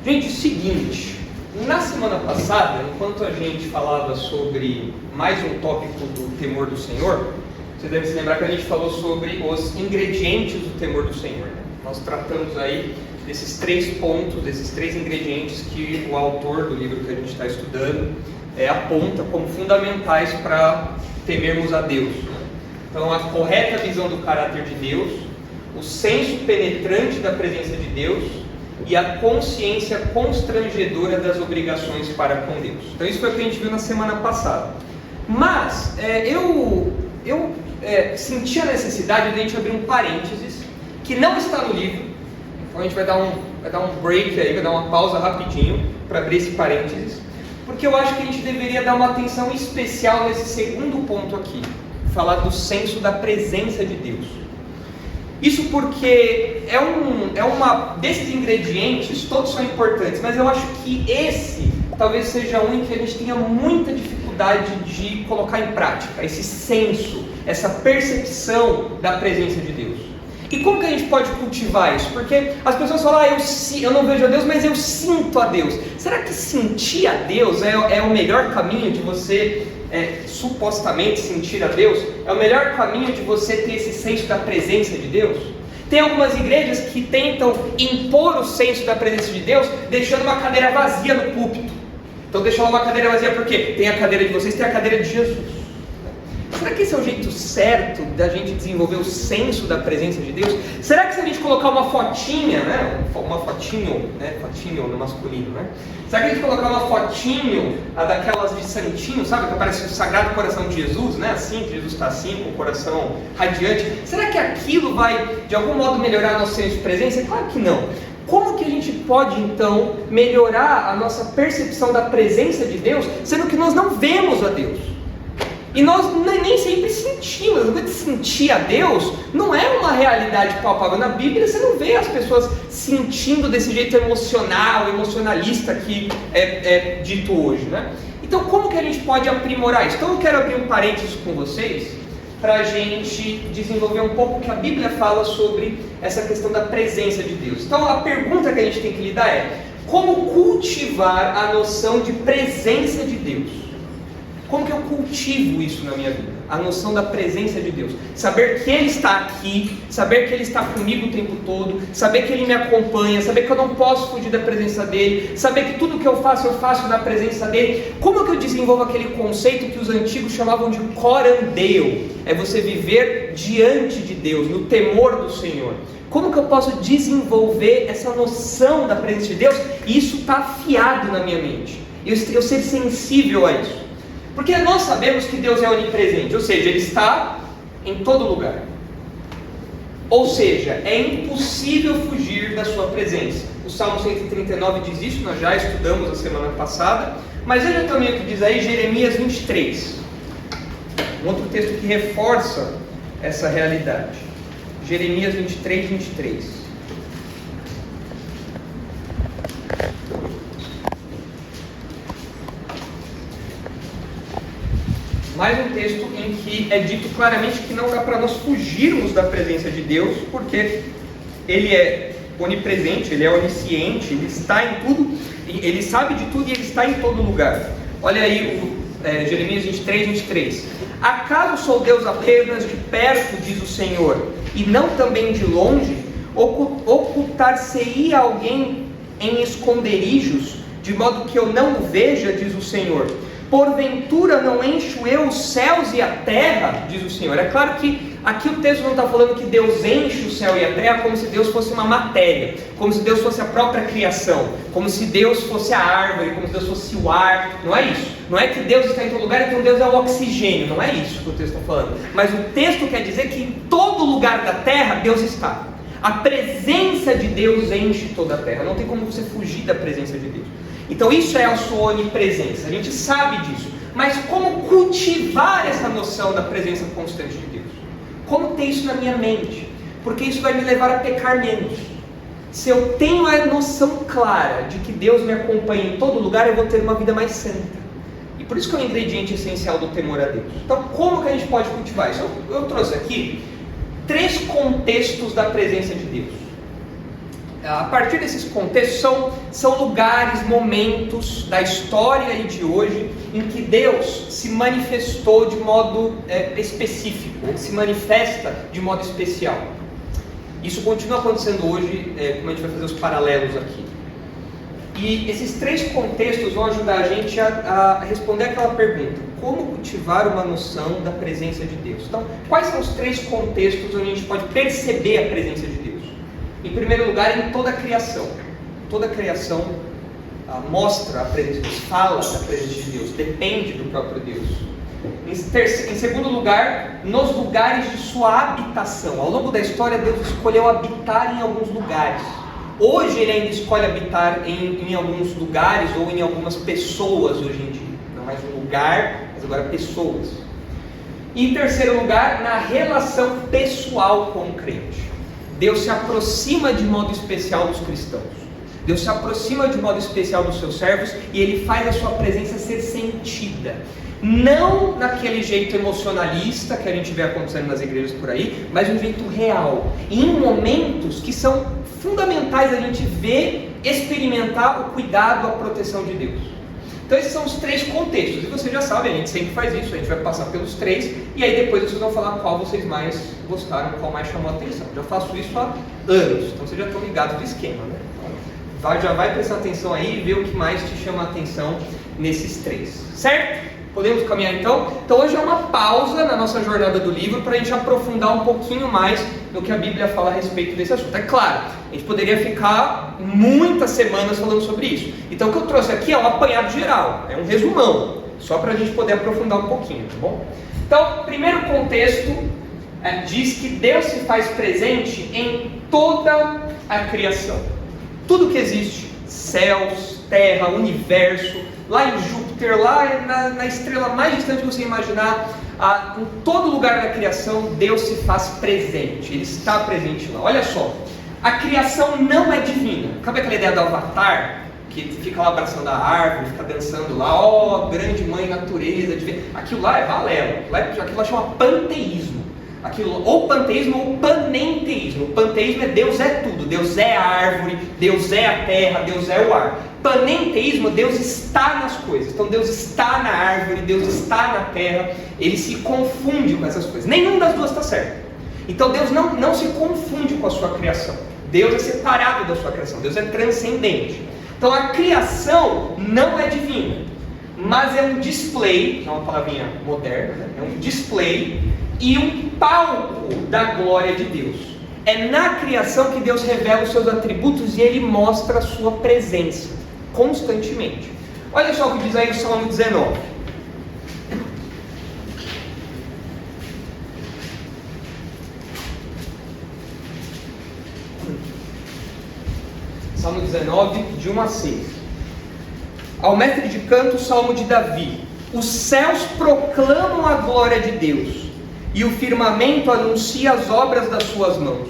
Gente, seguinte, na semana passada, enquanto a gente falava sobre mais um tópico do temor do Senhor, você deve se lembrar que a gente falou sobre os ingredientes do temor do Senhor, né? Nós tratamos aí desses 3 pontos, desses 3 ingredientes que o autor do livro que a gente está estudando aponta como fundamentais para temermos a Deus. Então, a correta visão do caráter de Deus, o senso penetrante da presença de Deus e a consciência constrangedora das obrigações para com Deus. Então, isso foi o que a gente viu na semana passada. Mas eu senti a necessidade de a gente abrir um parênteses que não está no livro. Então a gente vai dar um break aí, vai dar uma pausa rapidinho para abrir esse parênteses, porque eu acho que a gente deveria dar uma atenção especial nesse segundo ponto aqui, falar do senso da presença de Deus. Isso porque desses ingredientes, todos são importantes, mas eu acho que esse talvez seja um em que a gente tenha muita dificuldade de colocar em prática, esse senso, essa percepção da presença de Deus. E como que a gente pode cultivar isso? Porque as pessoas falam, eu não vejo a Deus, mas eu sinto a Deus. Será que sentir a Deus é o melhor caminho de você, supostamente, sentir a Deus? É o melhor caminho de você ter esse senso da presença de Deus? Tem algumas igrejas que tentam impor o senso da presença de Deus, deixando uma cadeira vazia no púlpito. Então deixa lá uma cadeira vazia, por quê? Tem a cadeira de vocês, tem a cadeira de Jesus. Será que esse é o jeito certo da gente desenvolver o senso da presença de Deus? Será que se a gente colocar uma fotinha, fotinho no masculino, né? Será que a gente colocar uma fotinho, daquelas de santinho, sabe? Que aparece o Sagrado Coração de Jesus, né? Assim, que Jesus está assim, com o coração radiante. Será que aquilo vai, de algum modo, melhorar nosso senso de presença? Claro que não. Como que a gente pode, então, melhorar a nossa percepção da presença de Deus, sendo que nós não vemos a Deus? E nós nem sempre sentimos. O de sentir a Deus não é uma realidade palpável. Na Bíblia você não vê as pessoas sentindo desse jeito emocional, emocionalista que é dito hoje, né? Então como que a gente pode aprimorar isso? Então eu quero abrir um parênteses com vocês para a gente desenvolver um pouco o que a Bíblia fala sobre essa questão da presença de Deus. Então a pergunta que a gente tem que lidar é: como cultivar a noção de presença de Deus? Como que eu cultivo isso na minha vida? A noção da presença de Deus. Saber que Ele está aqui, saber que Ele está comigo o tempo todo, saber que Ele me acompanha, saber que eu não posso fugir da presença dEle, saber que tudo que eu faço na presença dEle. Como que eu desenvolvo aquele conceito que os antigos chamavam de corandeo? É você viver diante de Deus, no temor do Senhor. Como que eu posso desenvolver essa noção da presença de Deus? E isso está afiado na minha mente. Eu ser sensível a isso. Porque nós sabemos que Deus é onipresente, ou seja, Ele está em todo lugar. Ou seja, é impossível fugir da sua presença. O Salmo 139 diz isso, nós já estudamos a semana passada. Mas veja também o que diz aí Jeremias 23. Um outro texto que reforça essa realidade. Jeremias 23, 23. Mais um texto em que é dito claramente que não dá para nós fugirmos da presença de Deus, porque Ele é onipresente, Ele é onisciente, Ele está em tudo, Ele sabe de tudo e Ele está em todo lugar. Olha aí Jeremias 23, 23. Acaso sou Deus apenas de perto, diz o Senhor, e não também de longe? Ocultar-se-ia alguém em esconderijos, de modo que eu não o veja, diz o Senhor. Porventura não encho eu os céus e a terra, diz o Senhor. É claro que aqui o texto não está falando que Deus enche o céu e a terra como se Deus fosse uma matéria, como se Deus fosse a própria criação, como se Deus fosse a árvore, como se Deus fosse o ar. Não é isso. Não é que Deus está em todo lugar, então Deus é o oxigênio. Não é isso que o texto está falando. Mas o texto quer dizer que em todo lugar da terra Deus está. A presença de Deus enche toda a terra. Não tem como você fugir da presença de Deus. Então isso é a sua onipresença, a gente sabe disso. Mas como cultivar essa noção da presença constante de Deus? Como ter isso na minha mente? Porque isso vai me levar a pecar menos. Se eu tenho a noção clara de que Deus me acompanha em todo lugar, eu vou ter uma vida mais santa. E por isso que é um ingrediente essencial do temor a Deus. Então como que a gente pode cultivar isso? Eu trouxe aqui 3 contextos da presença de Deus. a partir desses contextos, são lugares, momentos da história e de hoje em que Deus se manifestou de modo específico, Ele se manifesta de modo especial. Isso continua acontecendo hoje, como a gente vai fazer os paralelos aqui. E esses 3 contextos vão ajudar a gente a responder aquela pergunta: como cultivar uma noção da presença de Deus? Então, quais são os 3 contextos onde a gente pode perceber a presença de Deus? Em primeiro lugar, em toda a criação. Toda a criação mostra a presença de Deus, fala da presença de Deus, depende do próprio Deus. Em segundo lugar, nos lugares de sua habitação. Ao longo da história, Deus escolheu habitar em alguns lugares. Hoje Ele ainda escolhe habitar em alguns lugares ou em algumas pessoas hoje em dia. Não mais um lugar, mas agora pessoas. E em terceiro lugar, na relação pessoal com o crente. Deus se aproxima de modo especial dos cristãos. Deus se aproxima de modo especial dos seus servos e Ele faz a sua presença ser sentida. Não naquele jeito emocionalista que a gente vê acontecendo nas igrejas por aí, mas de um jeito real. E em momentos que são fundamentais a gente ver, experimentar o cuidado, a proteção de Deus. Então esses são os 3 contextos, e você já sabe, a gente sempre faz isso, a gente vai passar pelos 3, e aí depois vocês vão falar qual vocês mais gostaram, qual mais chamou a atenção. Já faço isso há anos, então vocês já estão ligados do esquema, né? Já vai prestar atenção aí e ver o que mais te chama a atenção nesses 3, certo? Podemos caminhar então? Então hoje é uma pausa na nossa jornada do livro para a gente aprofundar um pouquinho mais no que a Bíblia fala a respeito desse assunto. É claro, a gente poderia ficar muitas semanas falando sobre isso. Então o que eu trouxe aqui é um apanhado geral, é um resumão, só para a gente poder aprofundar um pouquinho, tá bom? Então, primeiro contexto, diz que Deus se faz presente em toda a criação. Tudo que existe, céus, terra, universo, lá em Júpiter, lá na estrela mais distante que você imaginar, em todo lugar da criação, Deus se faz presente, Ele está presente lá. Olha só, a criação não é divina. Sabe aquela ideia do Avatar, que fica lá abraçando a árvore, fica dançando lá, grande mãe natureza, aquilo lá é balela, aquilo lá chama panteísmo. Aquilo, ou panteísmo ou panenteísmo. O panteísmo é Deus é tudo, Deus é a árvore, Deus é a terra, Deus é o ar. Panenteísmo, Deus está nas coisas. Então Deus está na árvore, Deus está na terra. Ele se confunde com essas coisas. Nenhum das duas está certo. Então Deus não se confunde com a sua criação. Deus é separado da sua criação, Deus é transcendente. Então a criação não é divina, mas é um display, é uma palavrinha moderna, né? É um display e um palco da glória de Deus. É na criação que Deus revela os seus atributos e Ele mostra a sua presença, constantemente. Olha só o que diz aí o Salmo 19. Salmo 19, de 1 a 6. Ao mestre de canto, Salmo de Davi. Os céus proclamam a glória de Deus, e o firmamento anuncia as obras das suas mãos.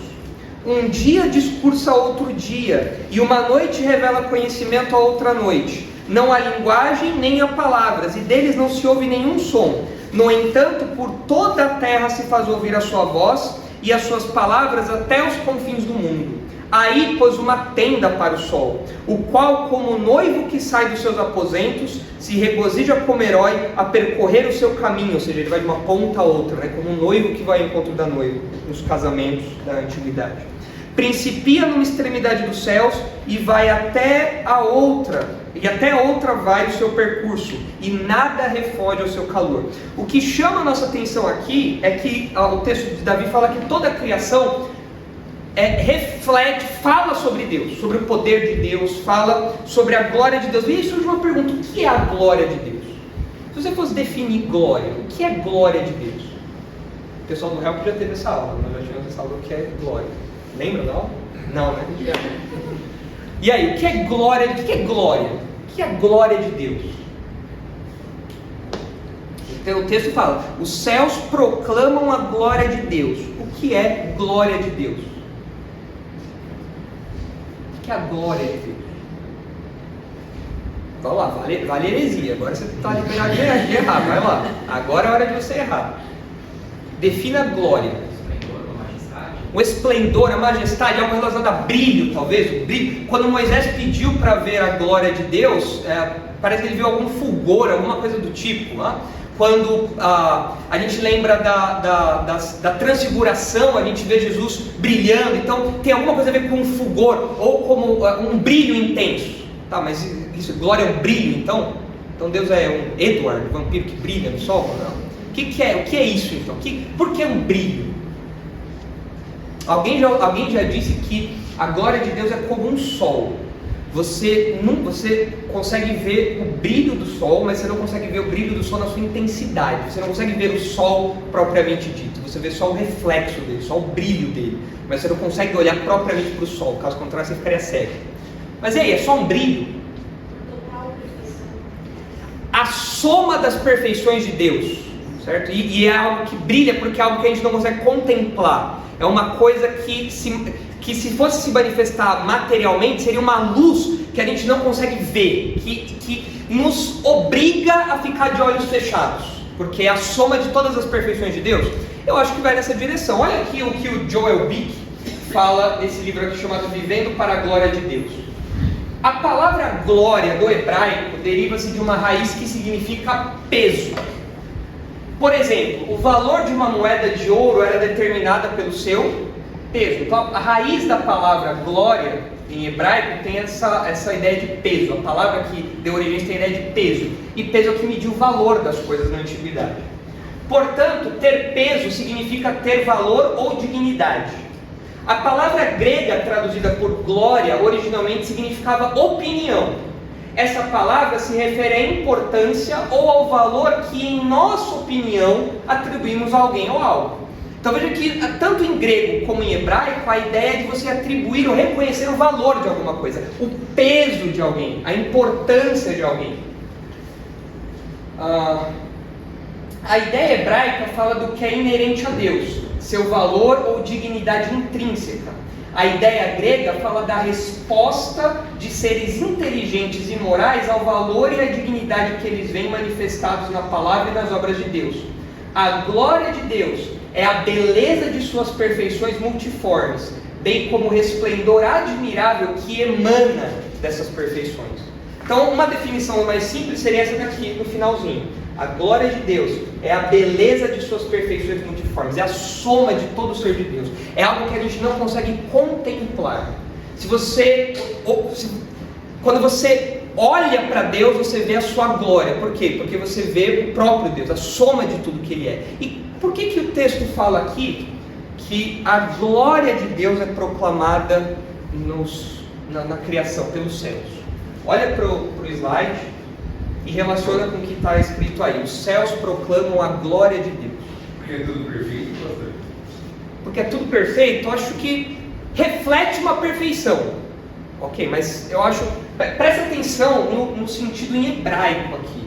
Um dia discursa outro dia, e uma noite revela conhecimento a outra noite. Não há linguagem nem há palavras, e deles não se ouve nenhum som. No entanto, por toda a terra se faz ouvir a sua voz, e as suas palavras até os confins do mundo. Aí pôs uma tenda para o sol, o qual, como noivo que sai dos seus aposentos, se regozija como herói a percorrer o seu caminho, ou seja, ele vai de uma ponta a outra, né? Como um noivo que vai ao encontro da noiva, nos casamentos da antiguidade. Principia numa extremidade dos céus e vai até a outra, e até a outra vai o seu percurso, e nada refoge ao seu calor. O que chama a nossa atenção aqui é que o texto de Davi fala que toda a criação reflete, fala sobre Deus, sobre o poder de Deus, fala sobre a glória de Deus. E aí surge uma pergunta: o que é a glória de Deus? Se você fosse definir glória, o que é glória de Deus? O pessoal do Help já teve essa aula, nós já tivemos essa aula do que é glória. Lembra não? Não, né? E aí, o que é glória? O que é glória? O que é a glória de Deus? Então o texto fala: os céus proclamam a glória de Deus. O que é glória de Deus? O que é a glória de Deus? Vamos lá, vale heresia. Agora você está liberado de errar, vai lá. Agora é a hora de você errar. Defina a glória. o esplendor, a majestade, algo relacionado a brilho, talvez, o brilho. Quando Moisés pediu para ver a glória de Deus, parece que ele viu algum fulgor, alguma coisa do tipo, né? Quando a gente lembra da transfiguração, a gente vê Jesus brilhando, então tem alguma coisa a ver com um fulgor, ou como um brilho intenso. Tá, mas isso, glória é um brilho, então? Então Deus é um Edward, um vampiro que brilha no sol? Não. O que é isso então? Por que um brilho? Alguém já disse que a glória de Deus é como um sol. Você consegue ver o brilho do sol, mas você não consegue ver o brilho do sol na sua intensidade. Você não consegue ver o sol propriamente dito. Você vê só o reflexo dele, só o brilho dele. Mas você não consegue olhar propriamente para o sol. Caso contrário, você ficaria cego. Mas e aí, é só um brilho? A soma das perfeições de Deus, certo? E é algo que brilha porque é algo que a gente não consegue contemplar. É uma coisa que se fosse se manifestar materialmente, seria uma luz que a gente não consegue ver, que nos obriga a ficar de olhos fechados, porque é a soma de todas as perfeições de Deus. Eu acho que vai nessa direção. Olha aqui o que o Joel Bick fala nesse livro aqui chamado Vivendo para a Glória de Deus. A palavra glória do hebraico deriva-se de uma raiz que significa peso. Por exemplo, o valor de uma moeda de ouro era determinada pelo seu peso. Então, a raiz da palavra glória em hebraico tem essa ideia de peso. A palavra que deu origem tem a ideia de peso. E peso é o que mediu o valor das coisas na antiguidade. Portanto, ter peso significa ter valor ou dignidade. A palavra grega traduzida por glória originalmente significava opinião. Essa palavra se refere à importância ou ao valor que, em nossa opinião, atribuímos a alguém ou algo. Então veja que, tanto em grego como em hebraico, a ideia é de você atribuir ou reconhecer o valor de alguma coisa, o peso de alguém, a importância de alguém. A ideia hebraica fala do que é inerente a Deus, seu valor ou dignidade intrínseca. A ideia grega fala da resposta de seres inteligentes e morais ao valor e à dignidade que eles veem manifestados na palavra e nas obras de Deus. A glória de Deus é a beleza de suas perfeições multiformes, bem como o resplendor admirável que emana dessas perfeições. Então, uma definição mais simples seria essa daqui, no finalzinho. A glória de Deus é a beleza de suas perfeições multiformes, é a soma de todo o ser de Deus. É algo que a gente não consegue contemplar. Quando você olha para Deus, você vê a sua glória. Por quê? Porque você vê o próprio Deus, a soma de tudo que Ele é. E por que o texto fala aqui que a glória de Deus é proclamada na criação, pelos céus? Olha para o slide e relaciona com o que está escrito aí. Os céus proclamam a glória de Deus. Porque é tudo perfeito, pastor? Porque é tudo perfeito, eu acho que reflete uma perfeição. Ok, mas eu acho... Presta atenção no sentido em hebraico aqui.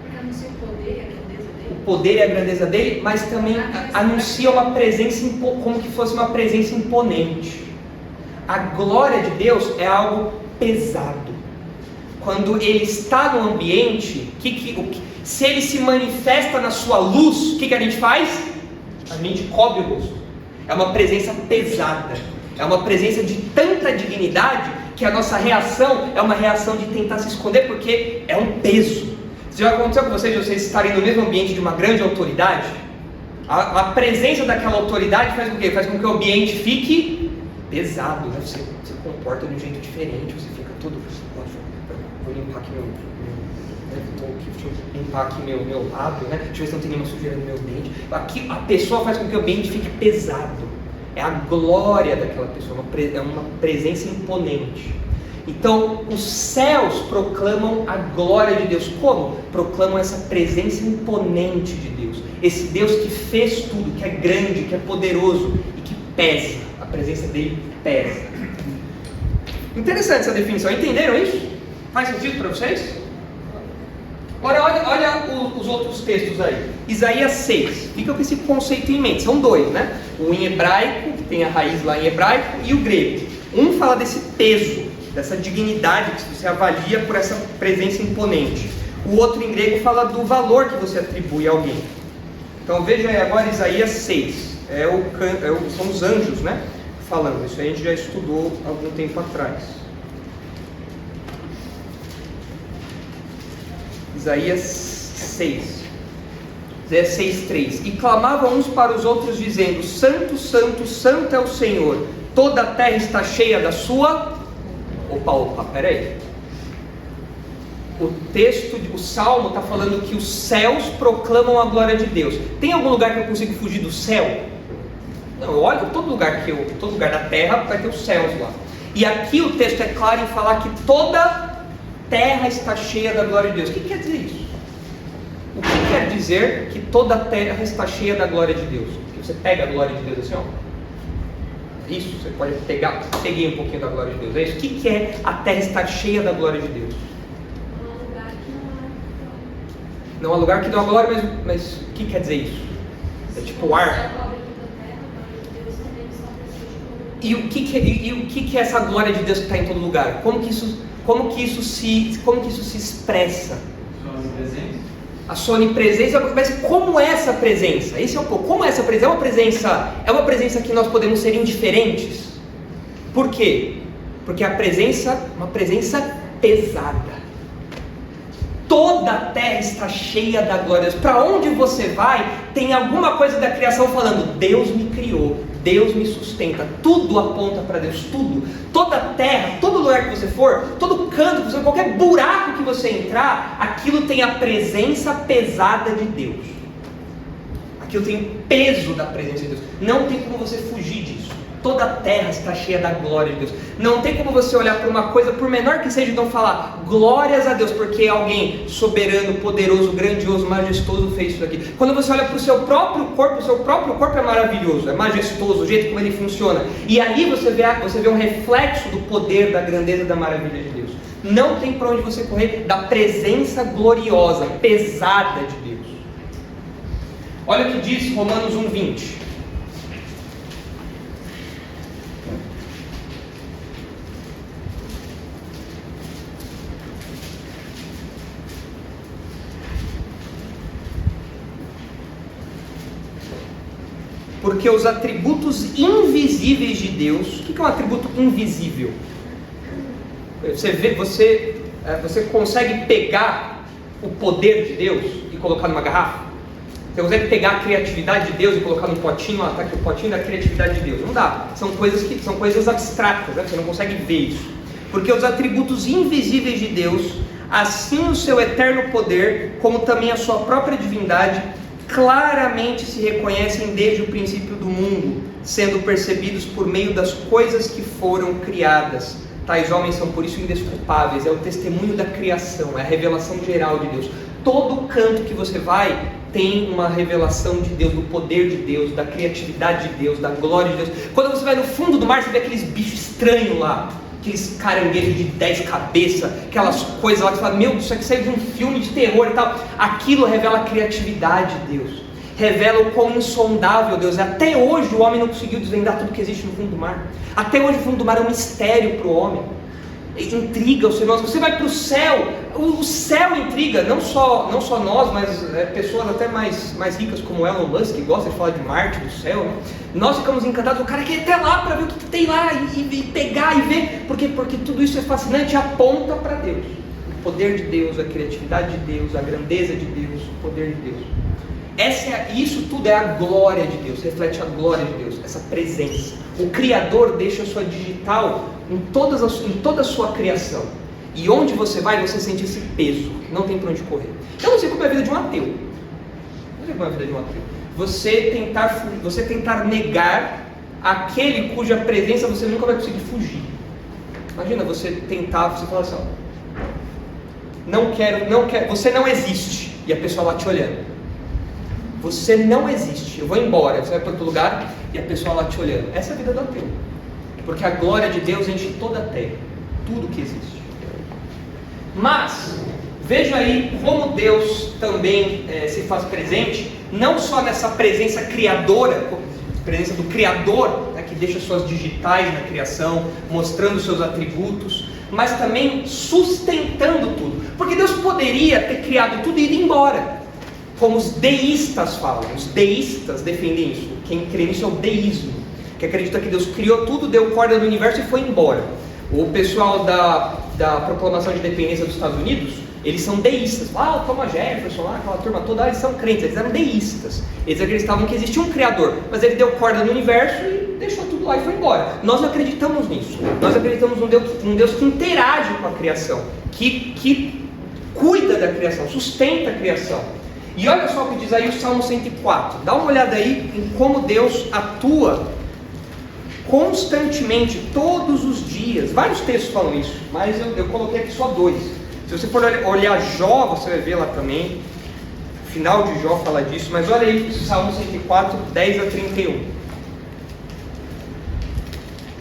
Porque anuncia o poder e a grandeza dele. O poder e a grandeza dele, mas também anuncia uma presença, como que fosse uma presença imponente. A glória de Deus é algo pesado. Quando Ele está no ambiente, se Ele se manifesta na sua luz, o que a gente faz? A gente cobre o rosto. É uma presença pesada. É uma presença de tanta dignidade que a nossa reação é uma reação de tentar se esconder, porque é um peso. Já aconteceu com vocês estarem no mesmo ambiente de uma grande autoridade? A presença daquela autoridade faz com que? Faz com que o ambiente fique pesado, né? Você se comporta de um jeito diferente, você fica todo... Vou limpar aqui meu lábio, né? Deixa eu ver se não tem nenhuma sujeira no meu dente. Aqui a pessoa faz com que o ambiente fique pesado. É a glória daquela pessoa, é uma presença imponente. Então, os céus proclamam a glória de Deus. Como? Proclamam essa presença imponente de Deus. Esse Deus que fez tudo, que é grande, que é poderoso e que pesa. A presença dele pesa. Interessante essa definição. Entenderam isso? Faz sentido para vocês? Agora olha os outros textos aí. Isaías 6. Fica com esse conceito em mente. São dois, né? O em hebraico, que tem a raiz lá em hebraico, e o grego. Um fala desse peso, dessa dignidade que você avalia por essa presença imponente. O outro em grego fala do valor que você atribui a alguém. Então veja aí agora Isaías 6. São os anjos, né? Falando. Isso aí a gente já estudou algum tempo atrás. Isaías 6. Isaías 6:3. E clamavam uns para os outros, dizendo: Santo, Santo, Santo é o Senhor. Toda a terra está cheia da sua... Opa, peraí. O Salmo está falando que os céus proclamam a glória de Deus. Tem algum lugar que eu consigo fugir do céu? Não, eu olho todo lugar da terra vai ter os céus lá. E aqui o texto é claro em falar que toda terra está cheia da glória de Deus. O que quer dizer isso? O que quer dizer que toda a terra está cheia da glória de Deus? Que você pega a glória de Deus assim, ó. Isso, você pode pegar, peguei um pouquinho da glória de Deus. É isso? O que é a terra estar cheia da glória de Deus? Não há lugar que não há glória, mas o que quer dizer isso? É tipo o ar. E o que é essa glória de Deus que está em todo lugar? Como que isso se expressa? A sua onipresença, mas como é essa presença? Esse é um pouco. Como é essa presença? É uma presença que nós podemos ser indiferentes. Por quê? Porque a presença é uma presença pesada. Toda a terra está cheia da glória de Deus. Para onde você vai, tem alguma coisa da criação falando: Deus me criou, Deus me sustenta. Tudo aponta para Deus, tudo. Toda a terra, todo lugar que você for, todo canto que você for, qualquer buraco que você entrar, aquilo tem a presença pesada de Deus. Aquilo tem o peso da presença de Deus. Não tem como você fugir disso. Toda a terra está cheia da glória de Deus. Não tem como você olhar para uma coisa, por menor que seja, e não falar glórias a Deus, porque alguém soberano, poderoso, grandioso, majestoso fez isso aqui. Quando você olha para o seu próprio corpo é maravilhoso, é majestoso, o jeito como ele funciona. E aí você vê um reflexo do poder, da grandeza, da maravilha de Deus. Não tem para onde você correr da presença gloriosa, pesada de Deus. Olha o que diz Romanos 1:20. Porque os atributos invisíveis de Deus... O que é um atributo invisível? Você consegue pegar o poder de Deus e colocar numa garrafa? Você consegue pegar a criatividade de Deus e colocar num potinho? Tá aqui o potinho da criatividade de Deus. Não dá. São coisas abstratas, né? Você não consegue ver isso. Porque os atributos invisíveis de Deus, assim o seu eterno poder, como também a sua própria divindade, claramente se reconhecem desde o princípio do mundo, sendo percebidos por meio das coisas que foram criadas. Tais homens são por isso indesculpáveis. É o testemunho da criação, é a revelação geral de Deus. Todo canto que você vai tem uma revelação de Deus, do poder de Deus, da criatividade de Deus, da glória de Deus. Quando você vai no fundo do mar, você vê aqueles bichos estranhos lá, aqueles caranguejos de 10 cabeças, aquelas coisas lá que você fala: meu, isso aqui saiu de um filme de terror e tal. Aquilo revela a criatividade de Deus, revela o quão insondável Deus é. Até hoje o homem não conseguiu desvendar tudo que existe no fundo do mar. Até hoje o fundo do mar é um mistério para o homem. Intriga o ser humano. Você vai para o céu, o céu intriga, não só nós, mas pessoas até mais ricas como Elon Musk, que gosta de falar de Marte, do céu, né? Nós ficamos encantados. O cara quer ir até lá para ver o que tem lá e pegar e ver, porque tudo isso é fascinante e aponta para Deus, o poder de Deus, a criatividade de Deus, a grandeza de Deus, o poder de Deus. Isso tudo é a glória de Deus, reflete a glória de Deus, essa presença. O Criador deixa a sua digital em toda a sua criação. E onde você vai, você sente esse peso, não tem para onde correr. Eu não sei como é a vida de um ateu. Não sei como é a vida de um ateu. Você tentar negar aquele cuja presença você nunca vai conseguir fugir. Imagina você fala assim: ó, não quero, você não existe. E a pessoa lá te olhando. Você não existe, eu vou embora. Você vai para outro lugar e a pessoa lá te olhando. Essa é a vida do ateu. Porque a glória de Deus enche toda a terra, tudo que existe. Mas veja aí como Deus também se faz presente, não só nessa presença criadora, presença do Criador, né, que deixa suas digitais na criação, mostrando seus atributos, mas também sustentando tudo. Porque Deus poderia ter criado tudo e ido embora. como os deístas falam. Os deístas defendem isso. Quem crê nisso é o deísmo, que acredita que Deus criou tudo, deu corda no universo e foi embora. O pessoal da proclamação de independência dos Estados Unidos, eles são deístas. O Thomas Jefferson, aquela turma toda, eles são crentes, eles eram deístas. Eles acreditavam que existia um Criador, mas ele deu corda no universo e deixou tudo lá e foi embora. Nós não acreditamos nisso. Nós acreditamos num Deus que interage com a criação, que cuida da criação, sustenta a criação. E olha só o que diz aí o Salmo 104. Dá uma olhada aí em como Deus atua constantemente, todos os dias. Vários textos falam isso, mas eu coloquei aqui só 2. Se você for olhar Jó, você vai ver lá também. O final de Jó fala disso, mas olha aí Salmo 104, 10 a 31.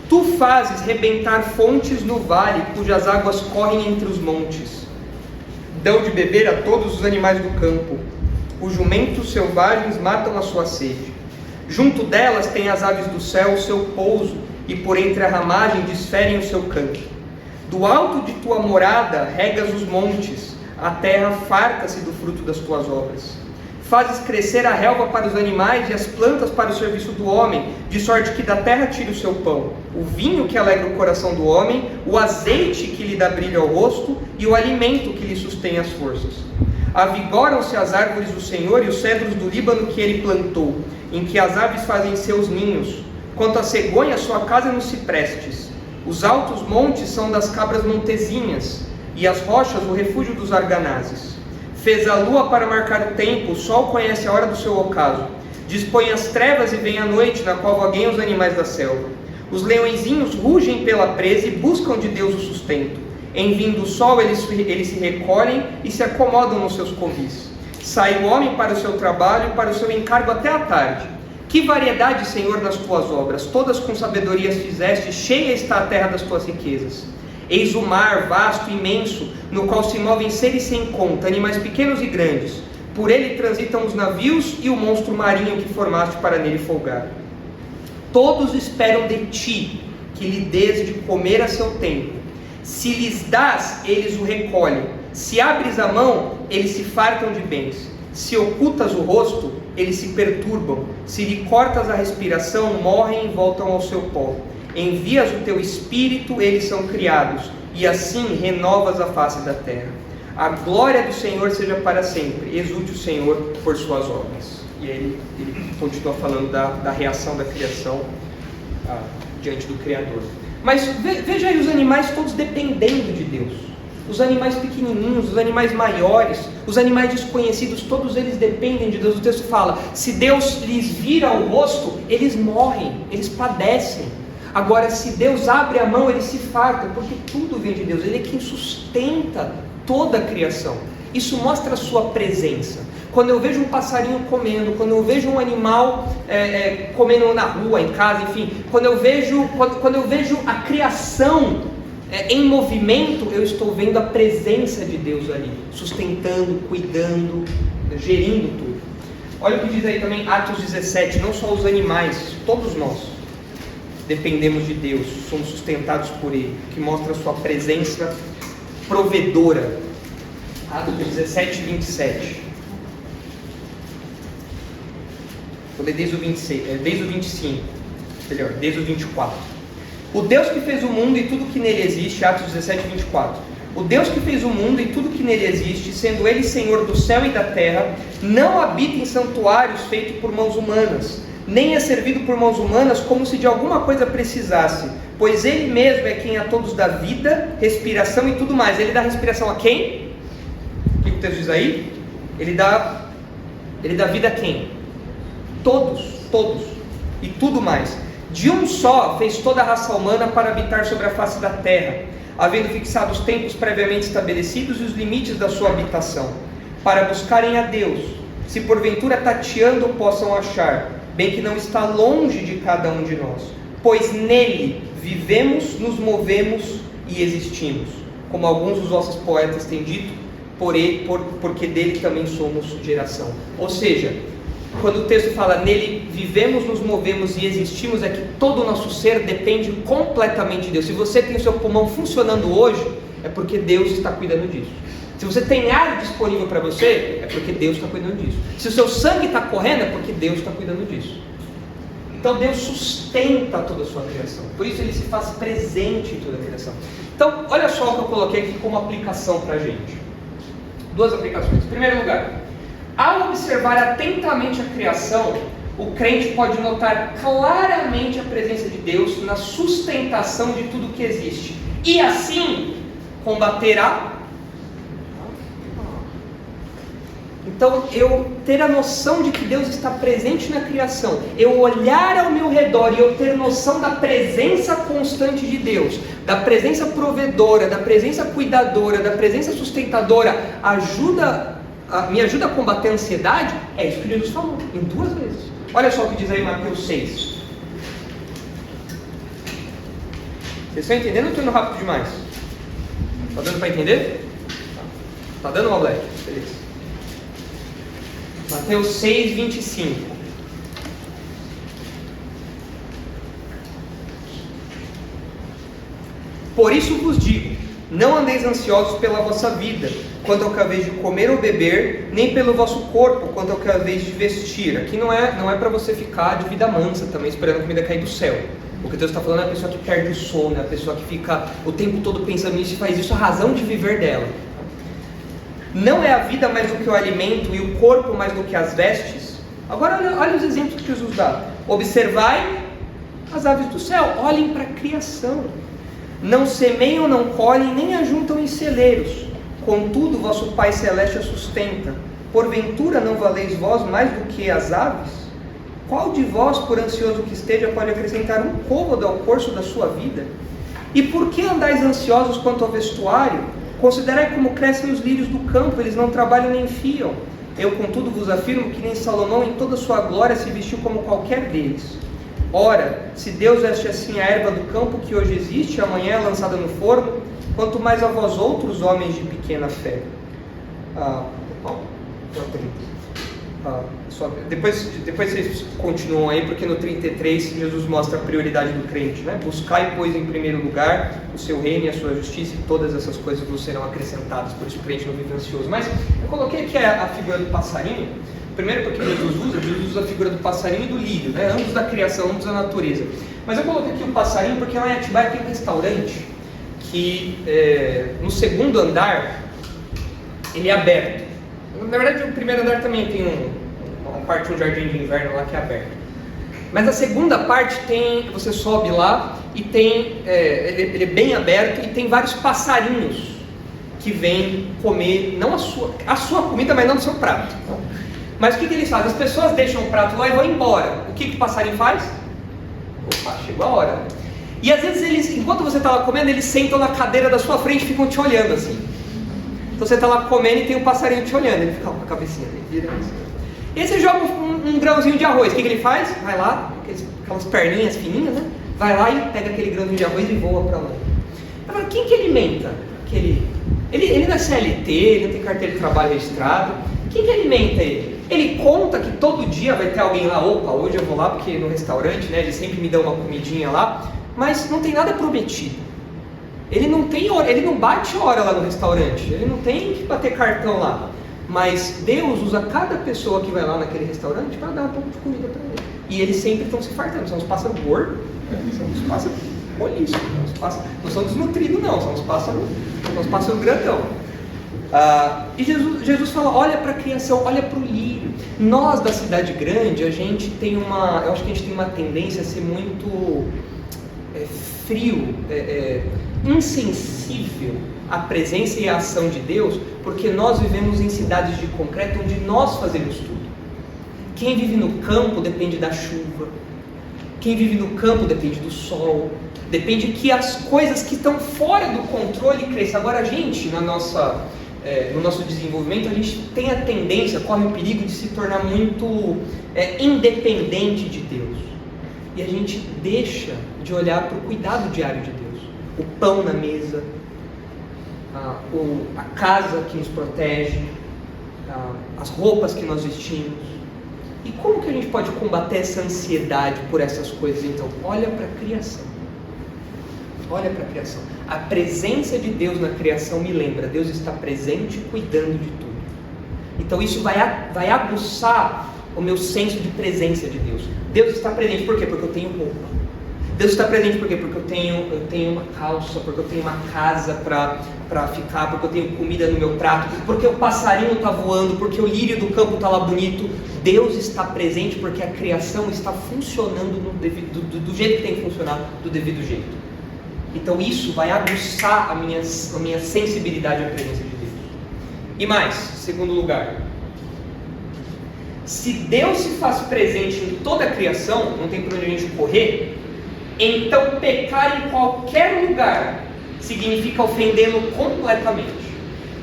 Tu fazes rebentar fontes no vale, cujas águas correm entre os montes. Dão de beber a todos os animais do campo. Os jumentos selvagens matam a sua sede. Junto delas tem as aves do céu o seu pouso, e por entre a ramagem desferem o seu canto. Do alto de tua morada regas os montes, a terra farta-se do fruto das tuas obras. Fazes crescer a relva para os animais e as plantas para o serviço do homem, de sorte que da terra tira o seu pão, o vinho que alegra o coração do homem, o azeite que lhe dá brilho ao rosto e o alimento que lhe sustém as forças. Avigoram-se as árvores do Senhor e os cedros do Líbano que ele plantou, em que as aves fazem seus ninhos. Quanto à cegonha, sua casa é nos ciprestes. Os altos montes são das cabras montezinhas, e as rochas o refúgio dos arganazes. Fez a lua para marcar o tempo, o sol conhece a hora do seu ocaso. Dispõe as trevas e vem a noite, na qual vagueiam os animais da selva. Os leõezinhos rugem pela presa e buscam de Deus o sustento. Em vindo o sol, eles se recolhem e se acomodam nos seus covis. Sai o homem para o seu trabalho e para o seu encargo até a tarde. Que variedade, Senhor, nas tuas obras! Todas com sabedoria as fizeste, cheia está a terra das tuas riquezas. Eis o mar, vasto e imenso, no qual se movem seres sem conta, animais pequenos e grandes. Por ele transitam os navios e o monstro marinho que formaste para nele folgar. Todos esperam de ti, que lhe dês de comer a seu tempo. Se lhes dás, eles o recolhem. Se abres a mão, eles se fartam de bens. Se ocultas o rosto, eles se perturbam. Se lhe cortas a respiração, morrem e voltam ao seu pó. Envias o teu espírito, eles são criados, e assim renovas a face da terra. A glória do Senhor seja para sempre. Exulte o Senhor por suas obras. E aí ele continua falando da reação da criação diante do Criador. Mas veja aí os animais todos dependendo de Deus. Os animais pequenininhos, os animais maiores, os animais desconhecidos, todos eles dependem de Deus. O texto fala, se Deus lhes vira o rosto, eles morrem, eles padecem. Agora, se Deus abre a mão, eles se fartam, porque tudo vem de Deus. Ele é quem sustenta toda a criação. Isso mostra a sua presença. Quando eu vejo um passarinho comendo, quando eu vejo um animal comendo na rua, em casa, enfim, quando eu vejo a criação em movimento, eu estou vendo a presença de Deus ali, sustentando, cuidando, gerindo tudo. Olha o que diz aí também Atos 17, não só os animais, todos nós dependemos de Deus, somos sustentados por Ele, que mostra a sua presença provedora. Atos 17, 27. Vou ler desde o 25, melhor, desde o 24. O Deus que fez o mundo e tudo que nele existe, Atos 17, 24. O Deus que fez o mundo e tudo que nele existe, sendo Ele Senhor do céu e da terra, não habita em santuários feitos por mãos humanas, nem é servido por mãos humanas como se de alguma coisa precisasse, pois Ele mesmo é quem a todos dá vida, respiração e tudo mais. Ele dá respiração a quem? O que o texto diz aí? Ele dá vida a quem? Todos, e tudo mais. De um só fez toda a raça humana para habitar sobre a face da terra, havendo fixado os tempos previamente estabelecidos e os limites da sua habitação, para buscarem a Deus, se porventura tateando possam achar, bem que não está longe de cada um de nós, pois nele vivemos, nos movemos e existimos, como alguns dos nossos poetas têm dito, porque dele também somos geração. Ou seja, quando o texto fala nele vivemos, nos movemos e existimos, é que todo o nosso ser depende completamente de Deus. Se você tem o seu pulmão funcionando hoje, é porque Deus está cuidando disso. Se você tem ar disponível para você, é porque Deus está cuidando disso. Se o seu sangue está correndo, é porque Deus está cuidando disso. Então Deus sustenta toda a sua criação. Por isso Ele se faz presente em toda a criação. Então, olha só o que eu coloquei aqui como aplicação para a gente. Duas aplicações. Em primeiro lugar, ao observar atentamente a criação, o crente pode notar claramente a presença de Deus na sustentação de tudo que existe. E assim, combater a... Então, eu ter a noção de que Deus está presente na criação, eu olhar ao meu redor e eu ter noção da presença constante de Deus, da presença provedora, da presença cuidadora, da presença sustentadora, me ajuda a combater a ansiedade, é isso que Jesus falou, em 2 vezes. Olha só o que diz aí Mateus 6. Vocês estão entendendo ou estou indo rápido demais? Está dando para entender? Está dando uma black? Beleza. Mateus 6, 25. Por isso vos digo, não andeis ansiosos pela vossa vida, quanto ao que haveis de comer ou beber, nem pelo vosso corpo, quanto ao que haveis de vestir. Aqui não é para você ficar de vida mansa também, esperando a comida cair do céu. O que Deus está falando é a pessoa que perde o sono, é a pessoa que fica o tempo todo pensando nisso e faz isso a razão de viver dela. Não é a vida mais do que o alimento e o corpo mais do que as vestes? Agora olha os exemplos que Jesus dá. Observai as aves do céu, olhem para a criação. Não semeiam, não colhem, nem ajuntam em celeiros. Contudo, vosso Pai Celeste a sustenta. Porventura não valeis vós mais do que as aves? Qual de vós, por ansioso que esteja, pode acrescentar um côvado ao curso da sua vida? E por que andais ansiosos quanto ao vestuário? Considerai como crescem os lírios do campo, eles não trabalham nem fiam. Eu, contudo, vos afirmo que nem Salomão em toda a sua glória se vestiu como qualquer deles. Ora, se Deus veste assim a erva do campo que hoje existe, amanhã é lançada no forno, quanto mais a vós outros, homens de pequena fé. Depois vocês continuam aí, porque no 33 Jesus mostra a prioridade do crente, né? Buscai, pois, em primeiro lugar o seu reino e a sua justiça, e todas essas coisas vos serão acrescentadas. Por isso o crente não vive ansioso. Mas eu coloquei aqui a figura do passarinho. Primeiro porque Jesus usa a figura do passarinho e do lírio, né? Ambos da criação, ambos da natureza. Mas eu coloquei aqui o passarinho porque lá em Atibaia tem um restaurante que no segundo andar ele é aberto. Na verdade o primeiro andar também tem uma parte, um jardim de inverno lá que é aberto. Mas a segunda parte você sobe lá e tem, ele é bem aberto e tem vários passarinhos que vêm comer, não a sua comida, mas não no seu prato. Mas o que eles fazem? As pessoas deixam o prato lá e vão embora. O que o passarinho faz? Opa, chegou a hora. E às vezes enquanto você está lá comendo, eles sentam na cadeira da sua frente e ficam te olhando assim. Então você está lá comendo e tem um passarinho te olhando, ele fica com a cabecinha, ele vira assim. E aí você joga um grãozinho de arroz, o que ele faz? Vai lá, aquelas perninhas fininhas, né? Vai lá e pega aquele grãozinho de arroz e voa para longe. Agora, quem que alimenta? Ele não é CLT, ele não tem carteira de trabalho registrado. Quem que alimenta ele? Ele conta que todo dia vai ter alguém lá, opa, hoje eu vou lá porque no restaurante, né, eles sempre me dão uma comidinha lá, mas não tem nada prometido. Ele não tem hora, ele não bate hora lá no restaurante, ele não tem que bater cartão lá. Mas Deus usa cada pessoa que vai lá naquele restaurante para dar um pouco de comida para ele. E eles sempre estão se fartando, são os pássaros gordos, são os pássaros molíssimos, não são desnutridos não, são os pássaros grandão. E Jesus fala, olha para a criação, olha para o lírio. Nós da cidade grande, a gente tem eu acho que a gente tem uma tendência a ser muito frio, insensível à presença e à ação de Deus, porque nós vivemos em cidades de concreto onde nós fazemos tudo. Quem vive no campo depende da chuva, quem vive no campo depende do sol, depende que as coisas que estão fora do controle cresçam. Agora a gente, no nosso desenvolvimento, a gente tem a tendência, corre o perigo de se tornar muito independente de Deus. E a gente deixa de olhar para o cuidado diário de Deus. O pão na mesa, a casa que nos protege, as roupas que nós vestimos. E como que a gente pode combater essa ansiedade por essas coisas então? Olha para a criação. Olha para a criação. A presença de Deus na criação me lembra, Deus está presente cuidando de tudo. Então isso vai aguçar o meu senso de presença de Deus. Deus está presente, por quê? Porque eu tenho roupa. Deus está presente por quê? Porque eu tenho uma calça, porque eu tenho uma casa para ficar, porque eu tenho comida no meu prato, porque o passarinho está voando, porque o lírio do campo está lá bonito. Deus está presente porque a criação está funcionando do jeito que tem que funcionar, do devido jeito. Então isso vai aguçar a minha sensibilidade à presença de Deus. E mais, segundo lugar, se Deus se faz presente em toda a criação, não tem por onde a gente correr, então pecar em qualquer lugar significa ofendê-lo completamente.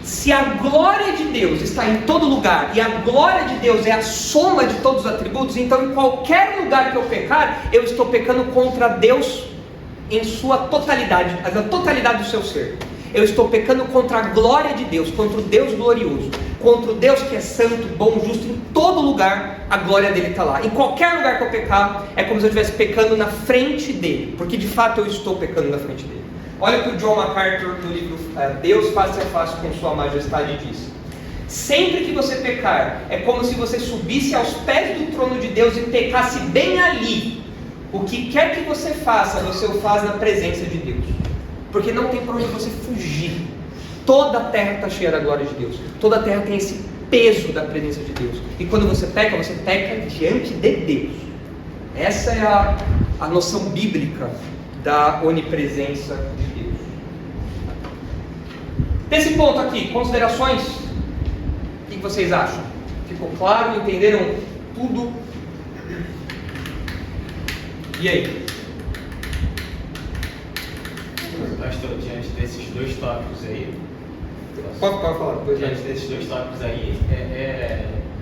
Se a glória de Deus está em todo lugar, e a glória de Deus é a soma de todos os atributos, então em qualquer lugar que eu pecar, eu estou pecando contra Deus em sua totalidade, a totalidade do seu ser. Eu estou pecando contra a glória de Deus, contra o Deus glorioso, contra o Deus que é santo, bom, justo. Em todo lugar a glória dele está lá. Em qualquer lugar que eu pecar, é como se eu estivesse pecando na frente dele, porque de fato eu estou pecando na frente dele. Olha o que o John MacArthur, no livro Deus Face a Face com Sua Majestade, diz: sempre que você pecar, é como se você subisse aos pés do trono de Deus e pecasse bem ali. O que quer que você faça, você o faz na presença de Deus, porque não tem para onde você fugir. Toda a terra está cheia da glória de Deus, toda a terra tem esse peso da presença de Deus, e quando você peca diante de Deus. Essa é a noção bíblica da onipresença de Deus. Desse ponto aqui, considerações? O que vocês acham? Ficou claro? Entenderam tudo? E aí? Pastor, diante desses dois tópicos aí, Pode falar. diante desses dois tópicos aí,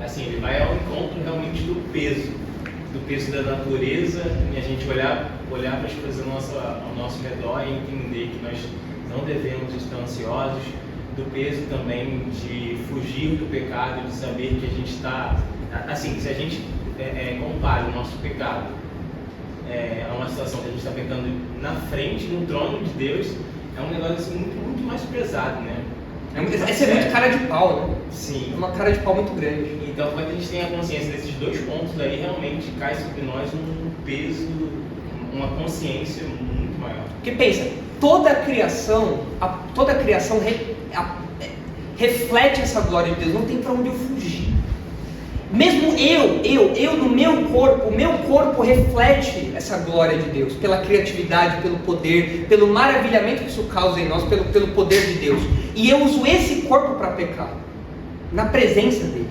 assim, ele vai ao encontro realmente do peso da natureza, e a gente olhar para as coisas ao nosso redor e entender que nós não devemos estar ansiosos, do peso também de fugir do pecado, de saber que a gente está, assim, se a gente compara o nosso pecado a uma situação que a gente está pecando na frente, no trono de Deus, é um negócio assim, muito, muito mais pesado, né? Essa é muito cara de pau, né? Sim. É uma cara de pau muito grande. Então, quando a gente tem a consciência desses dois pontos aí, realmente cai sobre nós um peso, uma consciência muito maior. Porque pensa, toda a criação reflete essa glória de Deus, não tem para onde eu fugir. Mesmo eu no meu corpo, o meu corpo reflete essa glória de Deus, pela criatividade, pelo poder, pelo maravilhamento que isso causa em nós, pelo poder de Deus. E eu uso esse corpo para pecar, na presença dele.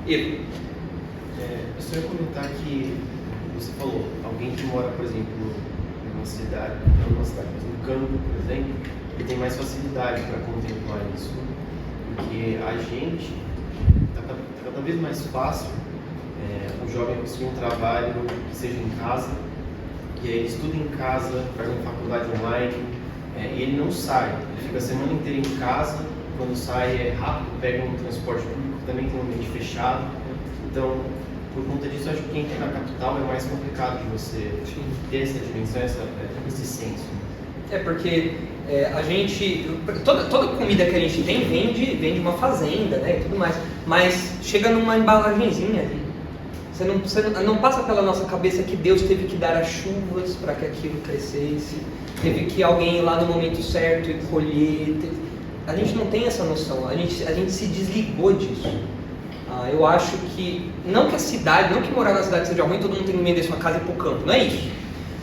Eu só ia comentar que você falou, alguém que mora, por exemplo, numa cidade, não numa cidade, mas no campo, por exemplo, ele tem mais facilidade para contemplar isso, porque a gente está cada vez mais fácil o jovem conseguir um trabalho que seja em casa, e aí ele estuda em casa, faz uma faculdade online, e ele não sai, ele fica a semana inteira em casa, quando sai é rápido, pega um transporte público, também tem um ambiente fechado. Então, por conta disso, eu acho que quem está na capital é mais complicado de você ter essa dimensão, esse senso. Porque a gente, toda comida que a gente tem vem de uma fazenda, né, e tudo mais, mas chega numa embalagenzinha ali. Você não passa pela nossa cabeça que Deus teve que dar as chuvas para que aquilo crescesse, teve que alguém ir lá no momento certo e colher. A gente não tem essa noção, a gente se desligou disso. Eu acho que, não que morar na cidade seja ruim, todo mundo tem que vender sua casa e ir pro campo, não é isso.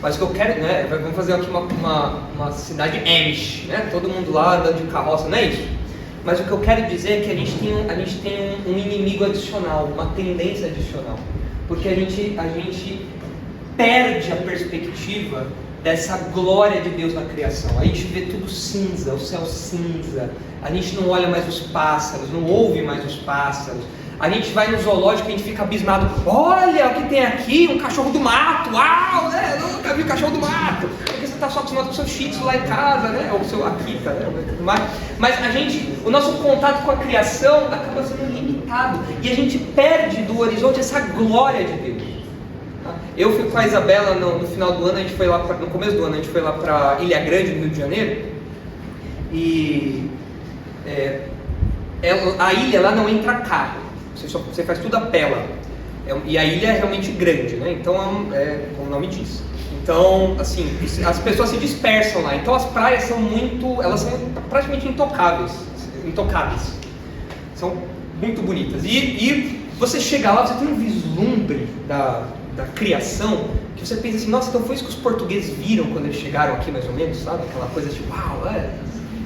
Mas o que eu quero, né, vamos fazer aqui uma cidade Amish, né, todo mundo lá andando de carroça, não é isso. Mas o que eu quero dizer é que a gente tem um inimigo adicional, uma tendência adicional. Porque a gente perde a perspectiva dessa glória de Deus na criação. A gente vê tudo cinza, o céu cinza, a gente não olha mais os pássaros, não ouve mais os pássaros. A gente vai no zoológico e a gente fica abismado. Olha o que tem aqui, um cachorro do mato. Uau, né? Eu nunca vi um cachorro do mato. Porque você está só acostumado com o seu shih tzu lá em casa, né? Ou o seu Akita, né? Mas o nosso contato com a criação acaba sendo limitado. E a gente perde do horizonte essa glória de Deus. Eu fui com a Isabela no final do ano, a gente foi lá no começo do ano, a gente foi lá para Ilha Grande, no Rio de Janeiro. E a ilha lá não entra carro, você faz tudo a pé lá. E a ilha é realmente grande, né? Então, como o nome diz. Então, assim, as pessoas se dispersam lá. Então as praias são elas são praticamente intocáveis. São muito bonitas. E você chega lá, você tem um vislumbre da criação, que você pensa assim, nossa, então foi isso que os portugueses viram quando eles chegaram aqui, mais ou menos, sabe? Aquela coisa tipo, uau,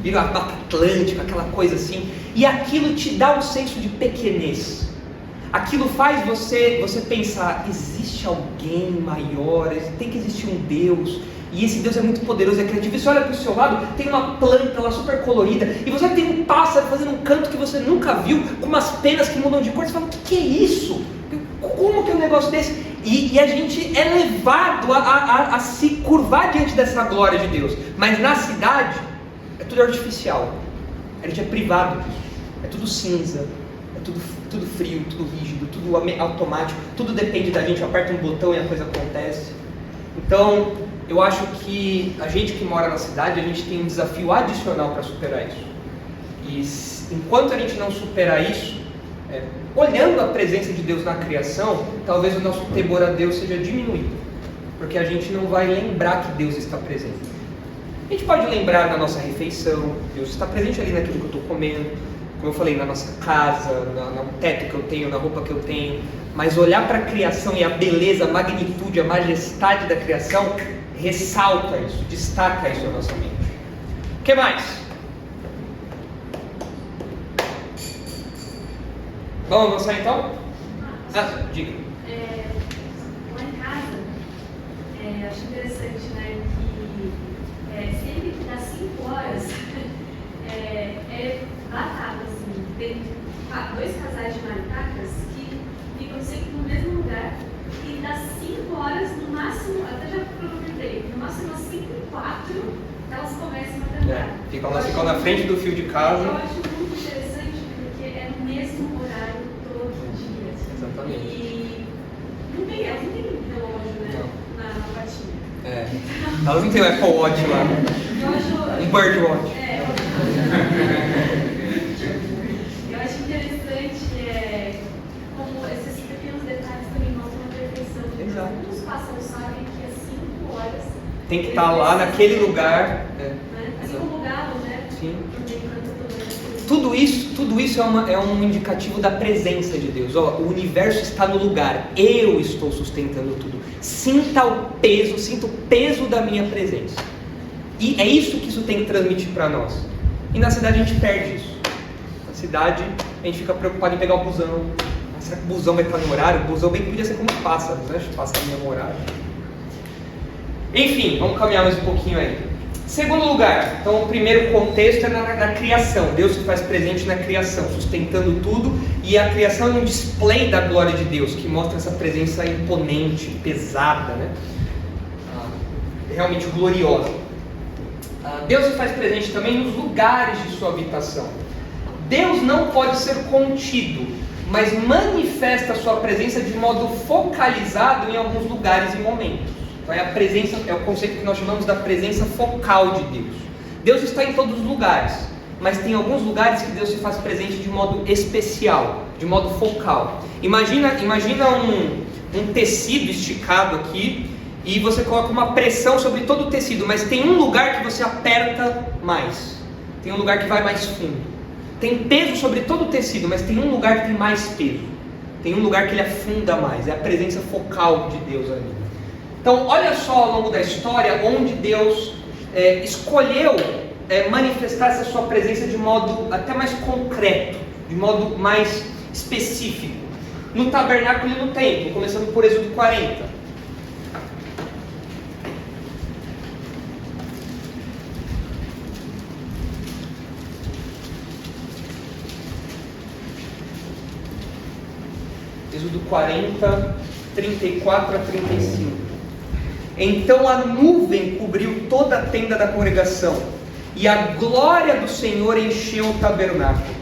viram a Mata Atlântica, aquela coisa assim. E aquilo te dá um senso de pequenez. Aquilo faz você pensar, existe alguém maior, tem que existir um Deus, e esse Deus é muito poderoso, é criativo. E você olha para o seu lado, tem uma planta lá super colorida, e você tem um pássaro fazendo um canto que você nunca viu, com umas penas que mudam de cor. Você fala, o que é isso? Como que é um negócio desse? E a gente é levado a se curvar diante dessa glória de Deus. Mas na cidade, é tudo artificial, a gente é privado disso, é tudo cinza, tudo frio, tudo rígido, tudo automático, tudo depende da gente, aperta um botão e a coisa acontece. Então, eu acho que a gente que mora na cidade, a gente tem um desafio adicional para superar isso. E enquanto a gente não superar isso, olhando a presença de Deus na criação, talvez o nosso temor a Deus seja diminuído, porque a gente não vai lembrar que Deus está presente. A gente pode lembrar na nossa refeição, Deus está presente ali naquilo que eu estou comendo, como eu falei, na nossa casa, no teto que eu tenho, na roupa que eu tenho, mas olhar para a criação e a beleza, a magnitude, a majestade da criação, ressalta isso, destaca isso na nossa mente. O que mais? Vamos avançar então? Diga. Lá em casa, acho interessante, né, que sempre que dá 5 horas, batata, assim. Tem 2 casais de maricacas que ficam sempre no mesmo lugar e das 5 horas, no máximo, até já perguntei, no máximo às 5h04, elas começam a cantar. Ficam na frente do fio de casa. Eu acho muito interessante porque é no mesmo horário todo dia. Exatamente. E não tem relógio, né? Na patinha. Elas não têm o Apple Watch lá. Um Birdwatch. Eu acho interessante como esses pequenos detalhes também mostram a perfeição de Deus. Exato. Muitos pássaros sabem que às 5 horas Tem que estar lá naquele lugar. né? Assim como o galo, né? Sim. Também canta também. Tudo isso é um indicativo da presença de Deus. O universo está no lugar, eu estou sustentando tudo. Sinta o peso da minha presença. E é isso que isso tem que transmitir para nós. E na cidade a gente perde isso. Na cidade a gente fica preocupado em pegar o busão. Será que o busão vai estar no horário? O busão bem podia ser como os pássaros, né? Passa no mesmo horário. Enfim, vamos caminhar mais um pouquinho aí. Segundo lugar, então o primeiro contexto é na criação. Deus se faz presente na criação, sustentando tudo, e a criação é um display da glória de Deus, que mostra essa presença imponente, pesada, né? Realmente gloriosa. Deus se faz presente também nos lugares de sua habitação. Deus não pode ser contido, mas manifesta a sua presença de modo focalizado em alguns lugares e momentos. Então é o conceito que nós chamamos da presença focal de Deus. Deus está em todos os lugares, mas tem alguns lugares que Deus se faz presente de modo especial, de modo focal. Imagina um tecido esticado aqui, e você coloca uma pressão sobre todo o tecido, mas tem um lugar que você aperta mais, tem um lugar que vai mais fundo. Tem peso sobre todo o tecido, mas tem um lugar que tem mais peso, tem um lugar que ele afunda mais, é a presença focal de Deus ali. Então olha só ao longo da história onde Deus escolheu manifestar essa sua presença de modo até mais concreto, de modo mais específico. No tabernáculo e no templo, começando por Êxodo 40. Êxodo 40, 34 a 35. Então a nuvem cobriu toda a tenda da congregação, e a glória do Senhor encheu o tabernáculo.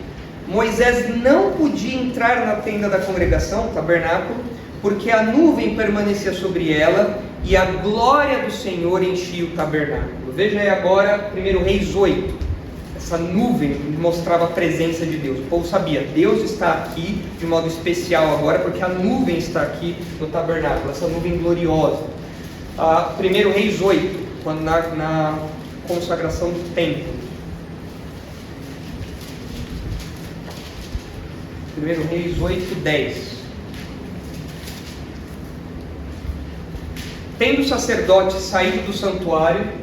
Moisés não podia entrar na tenda da congregação, o tabernáculo, porque a nuvem permanecia sobre ela e a glória do Senhor enchia o tabernáculo. Veja aí agora 1 Reis 8. Essa nuvem mostrava a presença de Deus. O povo sabia, Deus está aqui de modo especial agora, porque a nuvem está aqui no tabernáculo, essa nuvem gloriosa. 1 Reis 8, quando na consagração do templo. 1 Reis 8, 10. Tendo o sacerdote saído do santuário,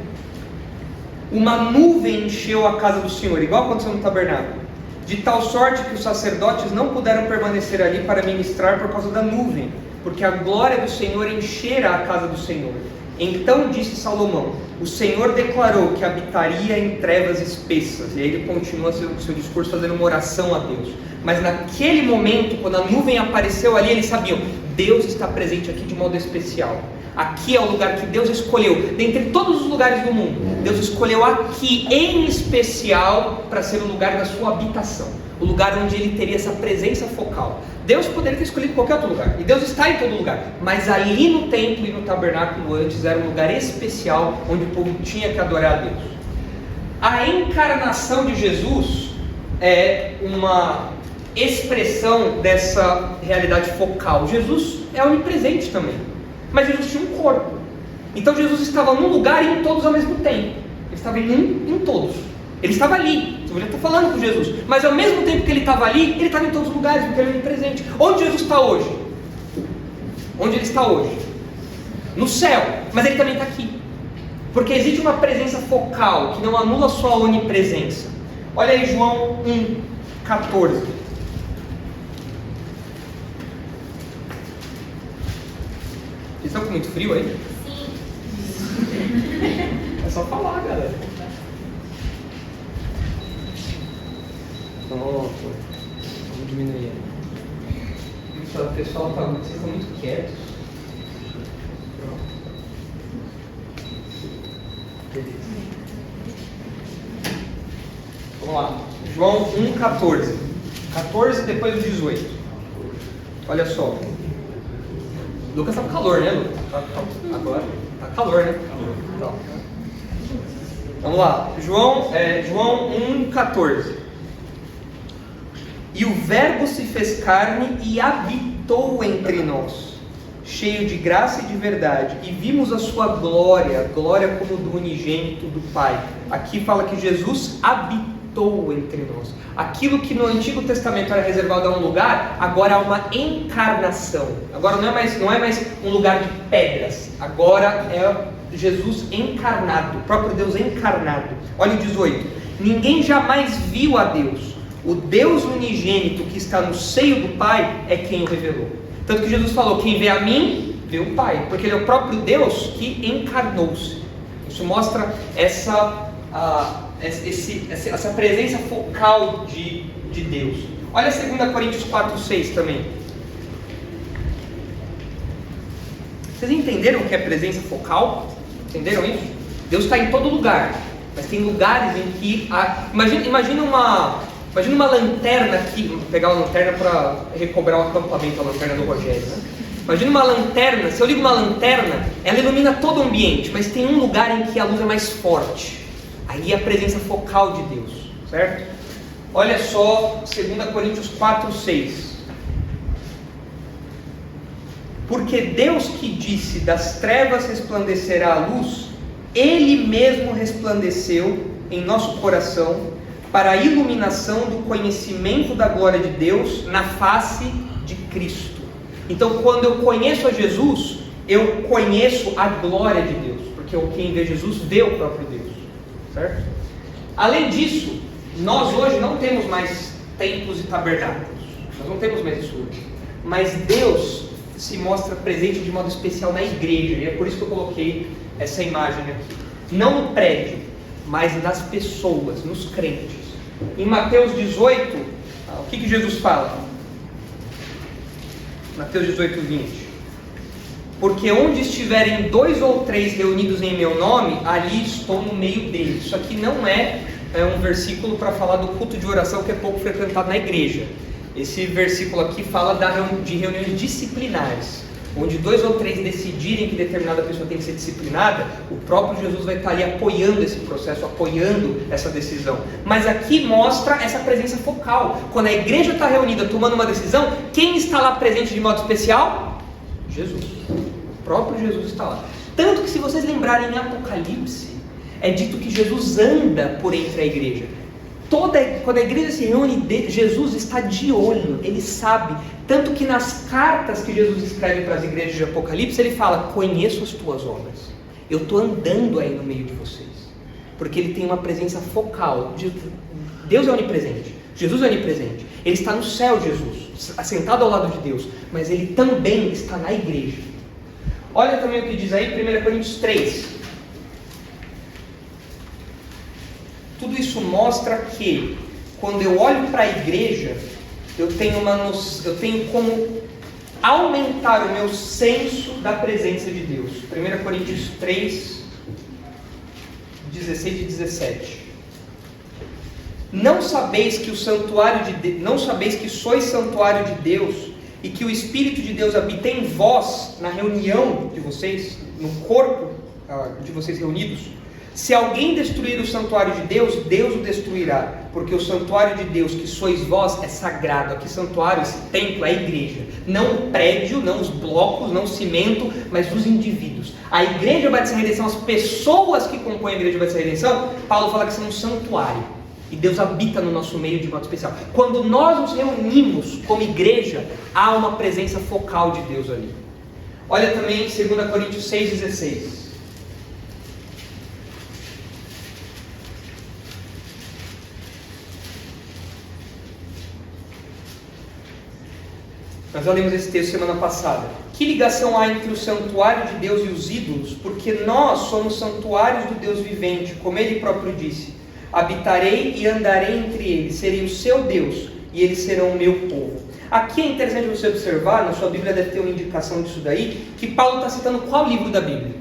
uma nuvem encheu a casa do Senhor, igual aconteceu no tabernáculo, de tal sorte que os sacerdotes não puderam permanecer ali para ministrar por causa da nuvem, porque a glória do Senhor enchera a casa do Senhor. Então disse Salomão: o Senhor declarou que habitaria em trevas espessas. E aí ele continua seu discurso fazendo uma oração a Deus. Mas naquele momento, quando a nuvem apareceu ali, eles sabiam, Deus está presente aqui de modo especial. Aqui é o lugar que Deus escolheu, dentre todos os lugares do mundo, Deus escolheu aqui em especial para ser o lugar da sua habitação, o lugar onde Ele teria essa presença focal. Deus poderia ter escolhido qualquer outro lugar, e Deus está em todo lugar, mas ali no templo e no tabernáculo antes era um lugar especial onde o povo tinha que adorar a Deus. A encarnação de Jesus é uma expressão dessa realidade focal. Jesus é onipresente também, mas Jesus tinha um corpo. Então Jesus estava num lugar e em todos ao mesmo tempo. Ele estava em todos. Ele estava ali. Você podia estar falando com Jesus, mas ao mesmo tempo que ele estava ali, ele estava em todos os lugares, porque ele é onipresente. Onde Jesus está hoje? Onde ele está hoje? No céu, mas ele também está aqui. Porque existe uma presença focal que não anula sua onipresença. Olha aí João 1,14. Vocês estão com muito frio aí? Sim. É só falar, galera. Pronto. Vamos diminuir. O pessoal tá muito, vocês estão muito quietos. Pronto. Beleza. Vamos lá. João 1,14. 14 depois do 18. Olha só. Lucas tá com calor, né, Lucas? Agora. Tá calor, né? Então. Vamos lá. João 1,14. E o Verbo se fez carne e habitou entre nós, cheio de graça e de verdade, e vimos a sua glória, glória como do unigênito do Pai. Aqui fala que Jesus habitou entre nós. Aquilo que no Antigo Testamento era reservado a um lugar, agora há uma encarnação. Agora não é mais um lugar de pedras, agora é Jesus encarnado, o próprio Deus encarnado. Olha o 18. Ninguém jamais viu a Deus. O Deus unigênito que está no seio do Pai é quem o revelou. Tanto que Jesus falou, quem vê a mim, vê o Pai. Porque Ele é o próprio Deus que encarnou-se. Isso mostra essa presença focal de Deus. Olha 2 Coríntios 4,6 também. Vocês entenderam o que é presença focal? Entenderam isso? Deus está em todo lugar. Mas tem lugares em que... Imagina uma lanterna aqui, vou pegar uma lanterna para recobrar o acampamento, a lanterna do Rogério, né? Imagina uma lanterna, se eu ligo uma lanterna, ela ilumina todo o ambiente, mas tem um lugar em que a luz é mais forte. Aí é a presença focal de Deus, certo? Olha só 2 Coríntios 4,6. Porque Deus que disse, das trevas resplandecerá a luz, Ele mesmo resplandeceu em nosso coração, para a iluminação do conhecimento da glória de Deus na face de Cristo. Então, quando eu conheço a Jesus, eu conheço a glória de Deus, porque quem vê Jesus vê o próprio Deus, certo? Além disso, nós hoje não temos mais templos e tabernáculos, nós não temos mais isso hoje, mas Deus se mostra presente de modo especial na igreja, e é por isso que eu coloquei essa imagem aqui, não no prédio, mas nas pessoas, nos crentes. Em Mateus 18, o que Jesus fala? Mateus 18, 20. Porque onde estiverem 2 ou 3 reunidos em meu nome, ali estou no meio deles. Isso aqui não é um versículo para falar do culto de oração que é pouco frequentado na igreja. Esse versículo aqui fala de reuniões disciplinares. onde 2 ou 3 decidirem que determinada pessoa tem que ser disciplinada, o próprio Jesus vai estar ali apoiando esse processo, apoiando essa decisão. Mas aqui mostra essa presença focal. Quando a igreja está reunida tomando uma decisão, quem está lá presente de modo especial? Jesus. O próprio Jesus está lá. Tanto que, se vocês lembrarem, em Apocalipse, é dito que Jesus anda por entre a igreja. Quando a igreja se reúne, Jesus está de olho, ele sabe. Tanto que nas cartas que Jesus escreve para as igrejas de Apocalipse, ele fala: conheço as tuas obras, eu estou andando aí no meio de vocês. Porque ele tem uma presença focal. Deus é onipresente, Jesus é onipresente. Ele está no céu, Jesus, assentado ao lado de Deus, mas ele também está na igreja. Olha também o que diz aí 1 Coríntios 3. Tudo isso mostra que, quando eu olho para a igreja, eu tenho como aumentar o meu senso da presença de Deus. 1 Coríntios 3, 16 e 17. Não sabeis que sois santuário de Deus e que o Espírito de Deus habita em vós, na reunião de vocês, no corpo de vocês reunidos? Se alguém destruir o santuário de Deus, Deus o destruirá, porque o santuário de Deus que sois vós é sagrado. Aqui santuário, esse templo, é a igreja. Não o prédio, não os blocos, não o cimento, mas os indivíduos. A igreja Batista Redenção, as pessoas que compõem a igreja Batista Redenção, Paulo fala que são um santuário. E Deus habita no nosso meio de modo especial. Quando nós nos reunimos como igreja, há uma presença focal de Deus ali. Olha também 2 Coríntios 6,16. Nós já lemos esse texto semana passada. Que ligação há entre o santuário de Deus e os ídolos? Porque nós somos santuários do Deus vivente, como ele próprio disse: habitarei e andarei entre eles, serei o seu Deus e eles serão o meu povo. Aqui é interessante você observar, na sua Bíblia deve ter uma indicação disso daí, que Paulo está citando qual livro da Bíblia?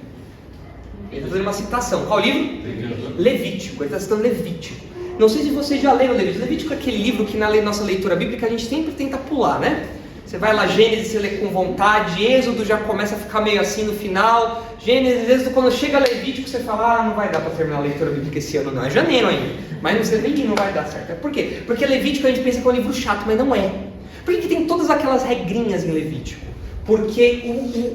Ele está fazendo uma citação. Qual livro? Levítico. Ele está citando Levítico. Não sei se vocês já leram Levítico. Levítico é aquele livro que na nossa leitura bíblica a gente sempre tenta pular, né? Você vai lá, Gênesis, você lê com vontade, Êxodo já começa a ficar meio assim no final, Gênesis, Êxodo, quando chega Levítico, você fala: não vai dar para terminar a leitura bíblica esse ano, não, é janeiro ainda, mas você vem e não vai dar certo. Por quê? Porque Levítico a gente pensa que é um livro chato, mas não é. Por que tem todas aquelas regrinhas em Levítico? Porque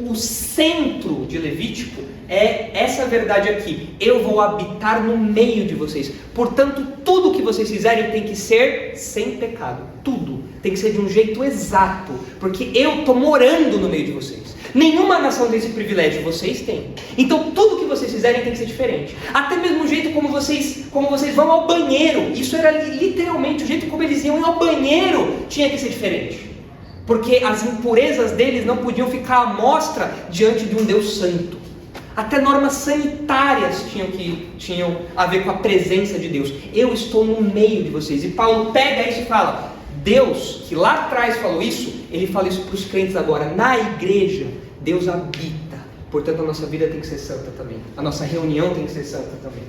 o centro de Levítico é essa verdade aqui: eu vou habitar no meio de vocês, portanto tudo que vocês fizerem tem que ser sem pecado, tudo tem que ser de um jeito exato, porque eu estou morando no meio de vocês. Nenhuma nação tem esse privilégio, vocês têm. Então tudo que vocês fizerem tem que ser diferente. Até mesmo o jeito como vocês vão ao banheiro, isso era literalmente o jeito como eles iam ao banheiro, tinha que ser diferente. Porque as impurezas deles não podiam ficar à mostra diante de um Deus santo. Até normas sanitárias tinham a ver com a presença de Deus. Eu estou no meio de vocês. E Paulo pega isso e fala: Deus, que lá atrás falou isso, ele fala isso para os crentes agora. Na igreja, Deus habita. Portanto, a nossa vida tem que ser santa também. A nossa reunião tem que ser santa também.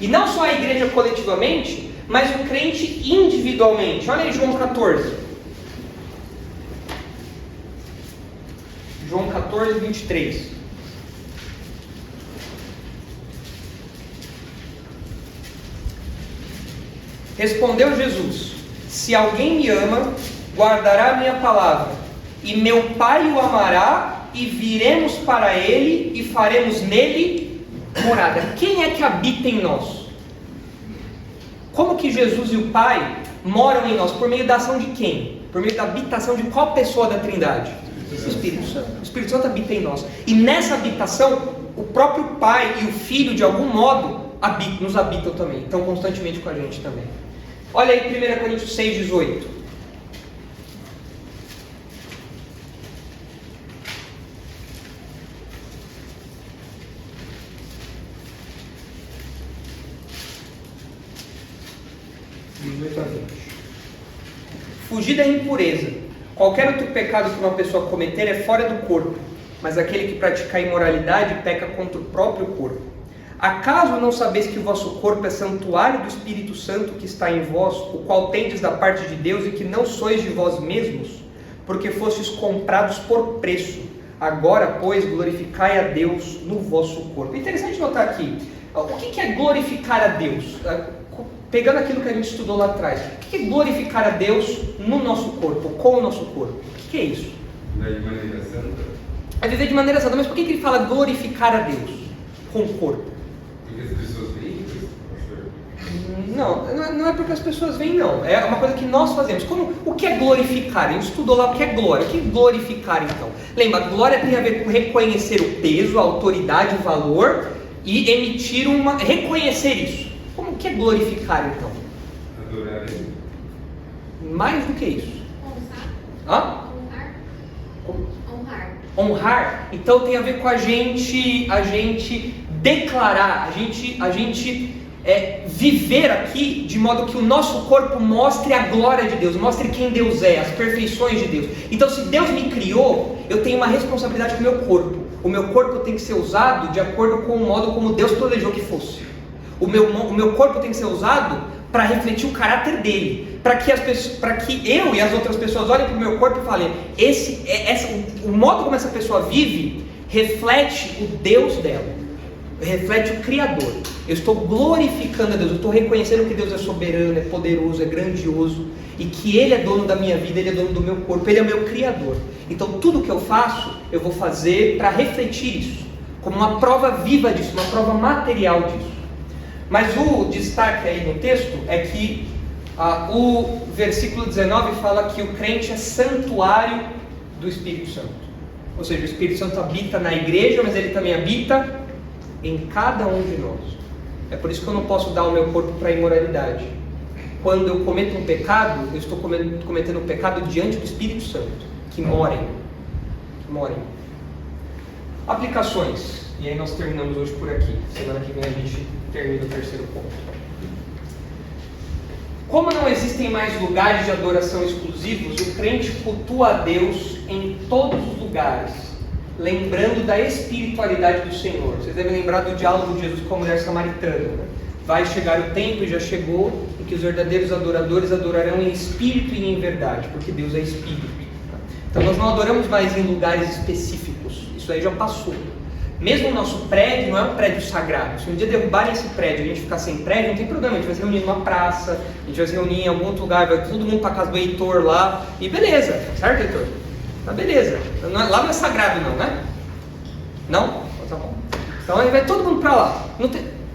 E não só a igreja coletivamente, mas o crente individualmente. Olha aí João 14. João 14, 23. Respondeu Jesus: se alguém me ama, guardará a minha palavra, e meu Pai o amará, e viremos para ele, e faremos nele morada. Quem é que habita em nós? Como que Jesus e o Pai moram em nós? Por meio da ação de quem? Por meio da habitação de qual pessoa da Trindade? O Espírito Santo. O Espírito Santo habita em nós. E nessa habitação, o próprio Pai e o Filho, de algum modo, nos habitam também. Estão constantemente com a gente também. Olha aí 1 Coríntios 6, 18. Fugir da impureza. Qualquer outro pecado que uma pessoa cometer é fora do corpo, mas aquele que pratica a imoralidade peca contra o próprio corpo. Acaso não sabeis que o vosso corpo é santuário do Espírito Santo que está em vós, o qual tendes da parte de Deus, e que não sois de vós mesmos, porque fostes comprados por preço? Agora, pois, glorificai a Deus no vosso corpo. É interessante notar aqui, o que é glorificar a Deus? Pegando aquilo que a gente estudou lá atrás, o que é glorificar a Deus no nosso corpo, com o nosso corpo? O que é isso? Da maneira santa. É viver de maneira santa, mas por que ele fala glorificar a Deus com o corpo? Porque as pessoas veem isso, pastor. Não é porque as pessoas veem, não. É uma coisa que nós fazemos. O que é glorificar? A gente estudou lá o que é glória. O que é glorificar, então? Lembra, glória tem a ver com reconhecer o peso, a autoridade, o valor e emitir reconhecer isso. Como que é glorificar, então? Adorar ele. Mais do que isso. Honrar. Hã? Honrar. Então tem a ver com a gente declarar, a gente viver aqui de modo que o nosso corpo mostre a glória de Deus, mostre quem Deus é, as perfeições de Deus. Então, se Deus me criou, eu tenho uma responsabilidade com o meu corpo. O meu corpo tem que ser usado de acordo com o modo como Deus planejou que fosse. O meu corpo tem que ser usado para refletir o caráter dele, para que eu e as outras pessoas olhem para o meu corpo e falem: o modo como essa pessoa vive reflete o Deus dela, reflete o Criador. Eu estou glorificando a Deus, eu estou reconhecendo que Deus é soberano, é poderoso, é grandioso e que Ele é dono da minha vida, Ele é dono do meu corpo, Ele é meu Criador. Então tudo que eu faço, eu vou fazer para refletir isso, como uma prova viva disso, uma prova material disso. Mas o destaque aí no texto é que o versículo 19 fala que o crente é santuário do Espírito Santo. Ou seja, o Espírito Santo habita na igreja, mas ele também habita em cada um de nós. É por isso que eu não posso dar o meu corpo para a imoralidade. Quando eu cometo um pecado, eu estou cometendo um pecado diante do Espírito Santo, que mora em mim. Aplicações. E aí nós terminamos hoje por aqui. Semana que vem a gente termina o terceiro ponto. Como não existem mais lugares de adoração exclusivos, o crente cultua a Deus em todos os lugares, lembrando da espiritualidade do Senhor. Vocês devem lembrar do diálogo de Jesus com a mulher samaritana, né? Vai chegar o tempo, e já chegou, em que os verdadeiros adoradores adorarão em espírito e em verdade, porque Deus é espírito. Então nós não adoramos mais em lugares específicos, isso aí já passou. Mesmo o nosso prédio não é um prédio sagrado. Se um dia derrubarem esse prédio e a gente ficar sem prédio, não tem problema, a gente vai se reunir numa praça, a gente vai se reunir em algum outro lugar, vai todo mundo para casa do Heitor lá, e beleza, certo, Heitor? Tá beleza, lá não é sagrado não, né? Não? Tá bom. Então aí vai todo mundo para lá.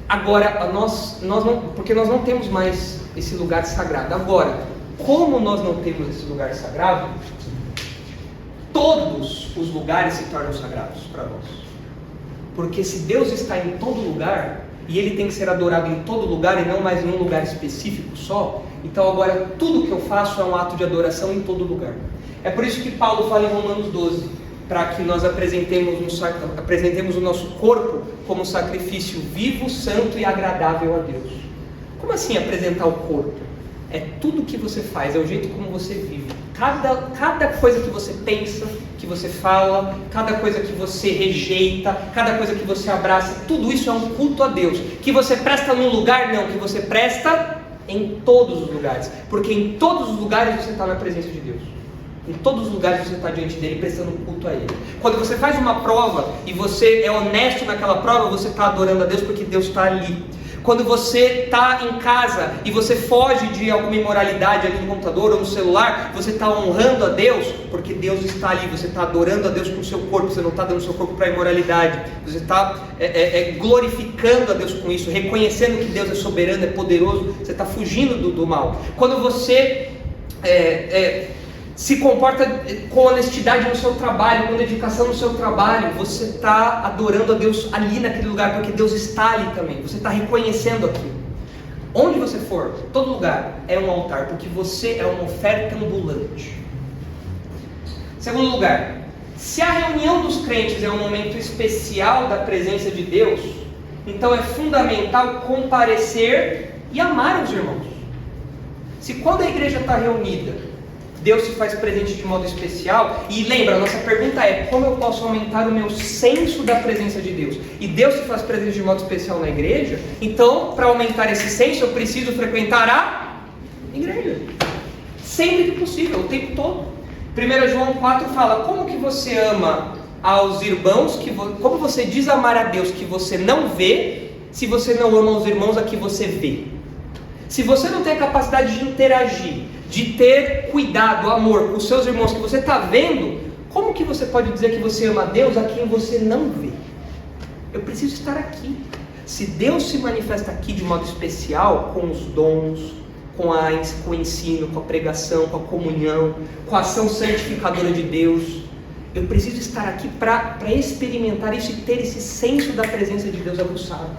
Agora, nós não, porque nós não temos mais esse lugar sagrado. Agora, como nós não temos esse lugar sagrado, todos os lugares se tornam sagrados para nós. Porque se Deus está em todo lugar, e Ele tem que ser adorado em todo lugar e não mais em um lugar específico só, então agora tudo que eu faço é um ato de adoração em todo lugar. É por isso que Paulo fala em Romanos 12, para que nós apresentemos o nosso corpo como sacrifício vivo, santo e agradável a Deus. Como assim apresentar o corpo? É tudo que você faz, é o jeito como você vive. Cada coisa que você pensa, que você fala, cada coisa que você rejeita, cada coisa que você abraça, tudo isso é um culto a Deus. Que você presta num lugar, não, que você presta em todos os lugares. Porque em todos os lugares você está na presença de Deus. Em todos os lugares você está diante dele, prestando culto a ele. Quando você faz uma prova e você é honesto naquela prova, você está adorando a Deus porque Deus está ali. Quando você está em casa e você foge de alguma imoralidade ali no computador ou no celular, você está honrando a Deus porque Deus está ali. Você está adorando a Deus com o seu corpo, você não está dando o seu corpo para a imoralidade. Você está glorificando a Deus com isso, reconhecendo que Deus é soberano, é poderoso. Você está fugindo do mal. Quando você se comporta com honestidade no seu trabalho, com dedicação no seu trabalho, você está adorando a Deus ali naquele lugar, porque Deus está ali também, você está reconhecendo aquilo. Onde você for, todo lugar é um altar, porque você é uma oferta ambulante. Segundo lugar, se a reunião dos crentes é um momento especial da presença de Deus, então é fundamental comparecer e amar os irmãos. Se quando a igreja está reunida, Deus se faz presente de modo especial, e lembra, a nossa pergunta é: como eu posso aumentar o meu senso da presença de Deus? E Deus se faz presente de modo especial na igreja, então para aumentar esse senso eu preciso frequentar a igreja, sempre que possível, o tempo todo. 1 João 4 fala: como que você ama aos irmãos como você diz amar a Deus que você não vê, se você não ama os irmãos a que você vê? Se você não tem a capacidade de interagir, de ter cuidado, amor com os seus irmãos que você está vendo, como que você pode dizer que você ama a Deus a quem você não vê? Eu preciso estar aqui. Se Deus se manifesta aqui de modo especial, com os dons, com o ensino, com a pregação, com a comunhão, com a ação santificadora de Deus, eu preciso estar aqui para experimentar isso e ter esse senso da presença de Deus aguçado.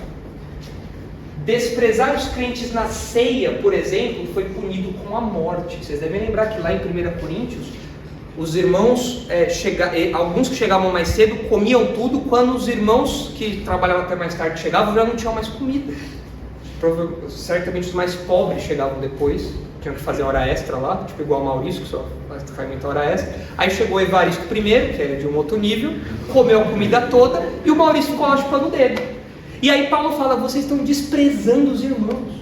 Desprezar os crentes na ceia, por exemplo, foi punido com a morte. Vocês devem lembrar que lá em 1 Coríntios, os irmãos, alguns que chegavam mais cedo comiam tudo, quando os irmãos que trabalhavam até mais tarde chegavam, já não tinham mais comida. Certamente os mais pobres chegavam depois, tinham que fazer hora extra lá, tipo igual o Maurício, que só faz muita hora extra. Aí chegou o Evaristo primeiro, que é de um outro nível, comeu a comida toda, e o Maurício ficou lá chupando o dedo. E aí Paulo fala, vocês estão desprezando os irmãos.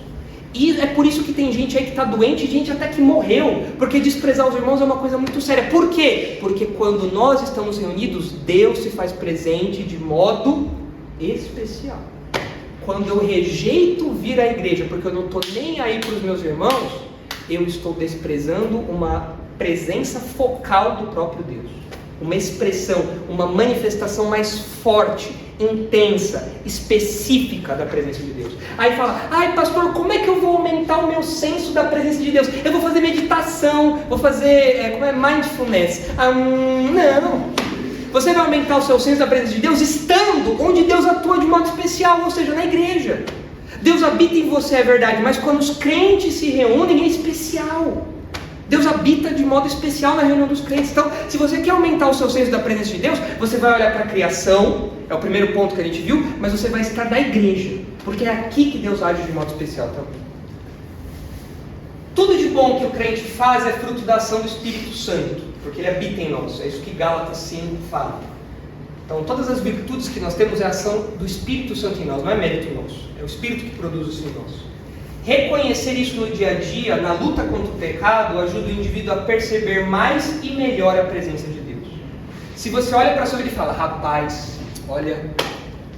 E é por isso que tem gente aí que está doente, gente até que morreu, porque desprezar os irmãos é uma coisa muito séria. Por quê? Porque quando nós estamos reunidos, Deus se faz presente de modo especial. Quando eu rejeito vir à igreja, porque eu não estou nem aí para os meus irmãos, eu estou desprezando uma presença focal do próprio Deus. Uma expressão, uma manifestação mais forte, intensa, específica da presença de Deus. Aí fala, ai pastor, como é que eu vou aumentar o meu senso da presença de Deus? Eu vou fazer meditação, vou fazer, mindfulness. Não. Você vai aumentar o seu senso da presença de Deus estando onde Deus atua de modo especial, ou seja, na igreja. Deus habita em você, é verdade, mas quando os crentes se reúnem é especial. Deus habita de modo especial na reunião dos crentes. Então, se você quer aumentar o seu senso da presença de Deus, você vai olhar para a criação, é o primeiro ponto que a gente viu, mas você vai estar na igreja, porque é aqui que Deus age de modo especial também. Tudo de bom que o crente faz é fruto da ação do Espírito Santo, porque ele habita em nós, é isso que Gálatas 5 fala. Então, todas as virtudes que nós temos é a ação do Espírito Santo em nós, não é mérito nosso, é o Espírito que produz isso em nós. Reconhecer isso no dia a dia, na luta contra o pecado, ajuda o indivíduo a perceber mais e melhor a presença de Deus. Se você olha para a sua vida e fala, rapaz, olha,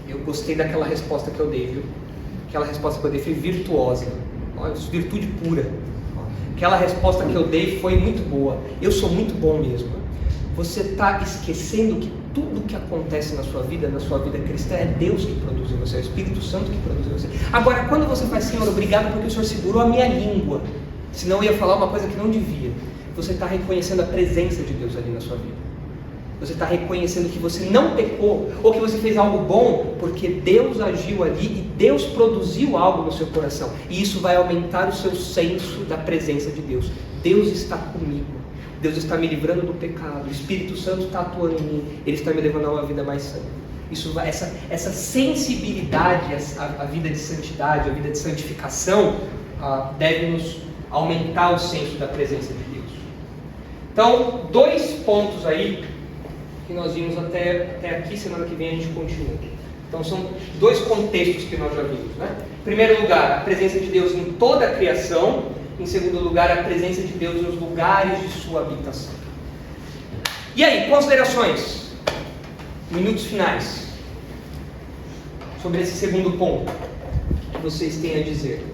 eu gostei daquela resposta que eu dei, viu? Aquela resposta que eu dei foi virtuosa, olha, virtude pura. Aquela resposta que eu dei foi muito boa, eu sou muito bom mesmo. Você está esquecendo que tudo que acontece na sua vida cristã, é Deus que produz em você, é o Espírito Santo que produz em você. Agora, quando você faz, Senhor, obrigado porque o Senhor segurou a minha língua, senão eu ia falar uma coisa que não devia, você está reconhecendo a presença de Deus ali na sua vida. Você está reconhecendo que você não pecou, ou que você fez algo bom, porque Deus agiu ali e Deus produziu algo no seu coração. E isso vai aumentar o seu senso da presença de Deus. Deus está comigo. Deus está me livrando do pecado. O Espírito Santo está atuando em mim. Ele está me levando a uma vida mais santa. Essa sensibilidade, a vida de santidade, a vida de santificação, deve nos aumentar o senso da presença de Deus. Então, 2 pontos aí que nós vimos até aqui. Semana que vem a gente continua. Então são 2 contextos que nós já vimos, né? Em primeiro lugar, a presença de Deus em toda a criação. Em segundo lugar, a presença de Deus nos lugares de sua habitação. E aí, considerações? Minutos finais. Sobre esse segundo ponto. O que vocês têm a dizer?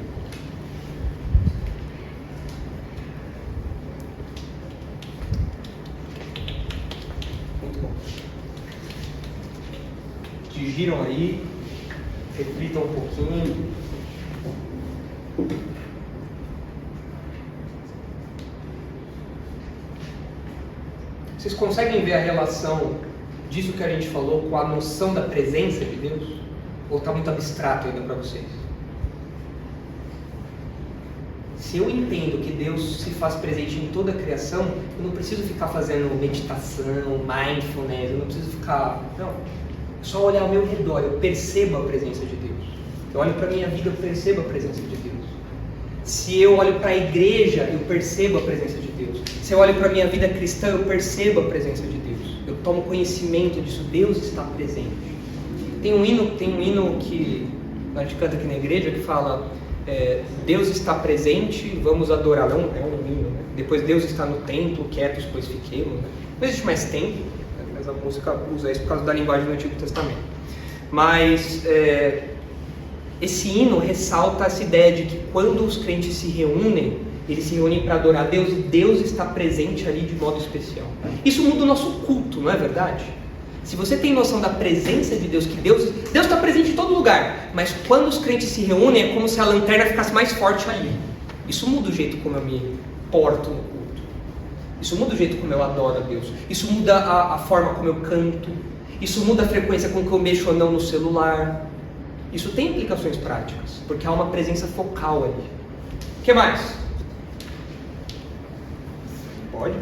Digiram aí, reflitam um pouquinho. Vocês conseguem ver a relação disso que a gente falou com a noção da presença de Deus? Ou está muito abstrato ainda para vocês? Se eu entendo que Deus se faz presente em toda a criação, eu não preciso ficar fazendo meditação, mindfulness, eu não preciso ficar... Não. É só olhar ao meu redor, eu percebo a presença de Deus. Eu olho para a minha vida, eu percebo a presença de Deus. Se eu olho para a igreja, eu percebo a presença de Deus. Se eu olho para a minha vida cristã, eu percebo a presença de Deus. Eu tomo conhecimento disso, Deus está presente. Tem um hino que a gente canta aqui na igreja que fala, Deus está presente, vamos adorá-lo. É um hino, né? Depois Deus está no templo, quietos pois fiquemos. Né? Não existe mais templo. mas a música usa isso por causa da linguagem do Antigo Testamento. Mas esse hino ressalta essa ideia de que quando os crentes se reúnem, eles se reúnem para adorar a Deus e Deus está presente ali de modo especial. Isso muda o nosso culto, não é verdade? Se você tem noção da presença de Deus, que Deus está presente em todo lugar, mas quando os crentes se reúnem é como se a lanterna ficasse mais forte ali. Isso muda o jeito como eu me porto no culto. Isso muda o jeito como eu adoro a Deus. Isso muda a forma como eu canto. Isso muda a frequência com que eu mexo ou não no celular. Isso tem implicações práticas, porque há uma presença focal ali. O que mais? Pode?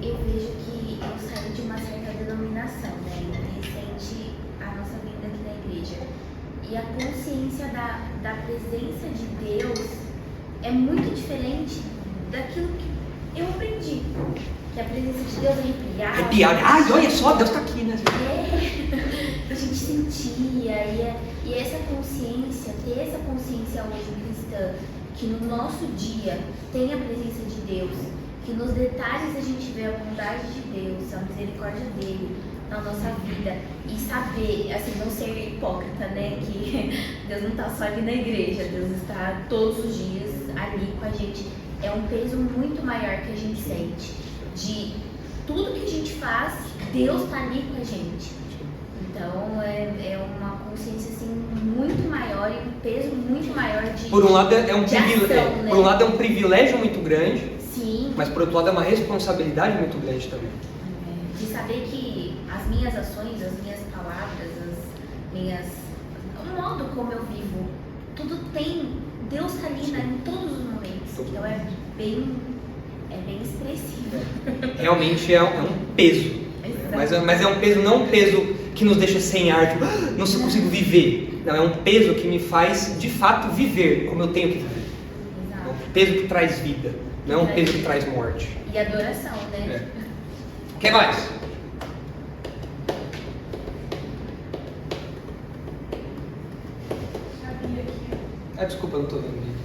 Eu vejo que eu saí de uma certa denominação, né? Recente a nossa vinda aqui na igreja. E a consciência da presença de Deus é muito diferente daquilo que eu aprendi. Que a presença de Deus arrepiava. Arrepiar. Ai, olha só, Deus está aqui, né? A gente sentia. E essa consciência, ter essa consciência hoje cristã, que no nosso dia tem a presença de Deus, que nos detalhes a gente vê a bondade de Deus, a misericórdia dele na nossa vida, e saber, assim, não ser hipócrita, né, que Deus não está só ali na igreja, Deus está todos os dias ali com a gente, é um peso muito maior que a gente sente, de tudo que a gente faz, Deus está ali com a gente. Então é uma consciência assim muito maior e um peso muito maior de Por um lado é um privilégio, ação, né? Por um lado é um privilégio muito grande. Sim. Mas por outro lado é uma responsabilidade muito grande também. De saber que as minhas ações, as minhas palavras, o modo como eu vivo, tudo tem, Deus está ali, né, em todos os momentos. Então é bem expressivo. Realmente é um peso. Mas é um peso, não um peso que nos deixa sem ar, tipo, não consigo viver. Não, é um peso que me faz de fato viver como eu tenho que viver. É um peso que traz vida, não é um peso que traz morte. E adoração, né? O que mais? Sabia que Desculpa, eu não estou vendo.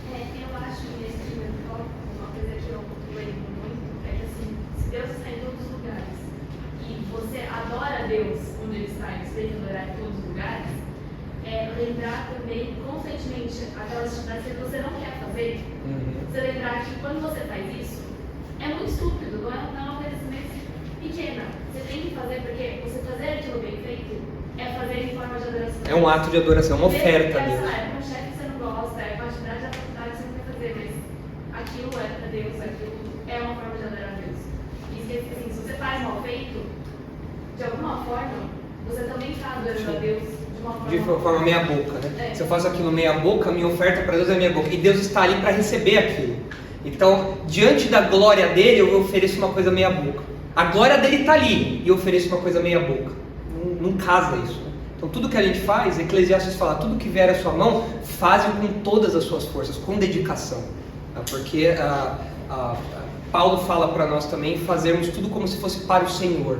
eu acho que nesse primeiro tópico, uma coisa que eu lembro muito é que assim, se Deus está em todos os lugares e você adora Deus onde Ele está, e você tem que adorar em todos os lugares, lembrar também constantemente aquelas atividades que você não quer fazer. Você lembrar que quando você faz isso, é muito estúpido, não é uma coisa assim pequena. Você tem que fazer porque você fazer aquilo bem feito é fazer em forma de adoração. É um ato de adoração, uma oferta a Deus. É com um chefe que você não gosta, é com a atividade da faculdade que você não quer fazer, mas aquilo é para Deus, aquilo é uma forma de adorar a Deus. E assim, se você faz mal feito, de alguma forma, você também está adorando a Deus de uma forma meia boca, né? Se eu faço aquilo meia boca, minha oferta para Deus é meia boca. E Deus está ali para receber aquilo. Então, diante da glória dele, eu ofereço uma coisa meia boca. A glória dele está ali e eu ofereço uma coisa meia boca. Não casa isso. Então, tudo que a gente faz, Eclesiastes fala, tudo que vier à sua mão, faze com todas as suas forças, com dedicação. Porque Paulo fala para nós também fazermos tudo como se fosse para o Senhor.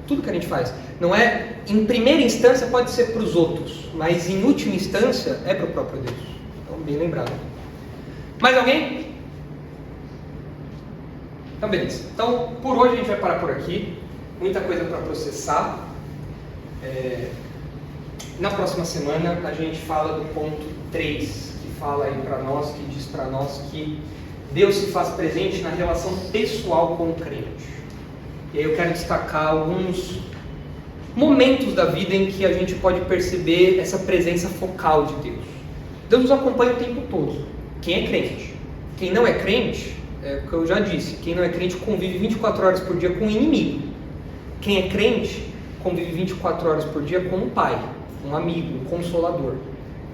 Tudo que a gente faz. Não é, em primeira instância pode ser para os outros, mas em última instância é para o próprio Deus. Então, bem lembrado. Mais alguém? Então, beleza. Então, por hoje a gente vai parar por aqui. Muita coisa para processar. Na próxima semana a gente fala do ponto 3, que fala aí para nós, que diz para nós que Deus se faz presente na relação pessoal com o crente. E aí eu quero destacar alguns momentos da vida em que a gente pode perceber essa presença focal de Deus. Deus nos acompanha o tempo todo. Quem é crente? Quem não é crente, é o que eu já disse, quem não é crente convive 24 horas por dia com o inimigo. Quem é crente convive 24 horas por dia com um pai, um amigo, um consolador.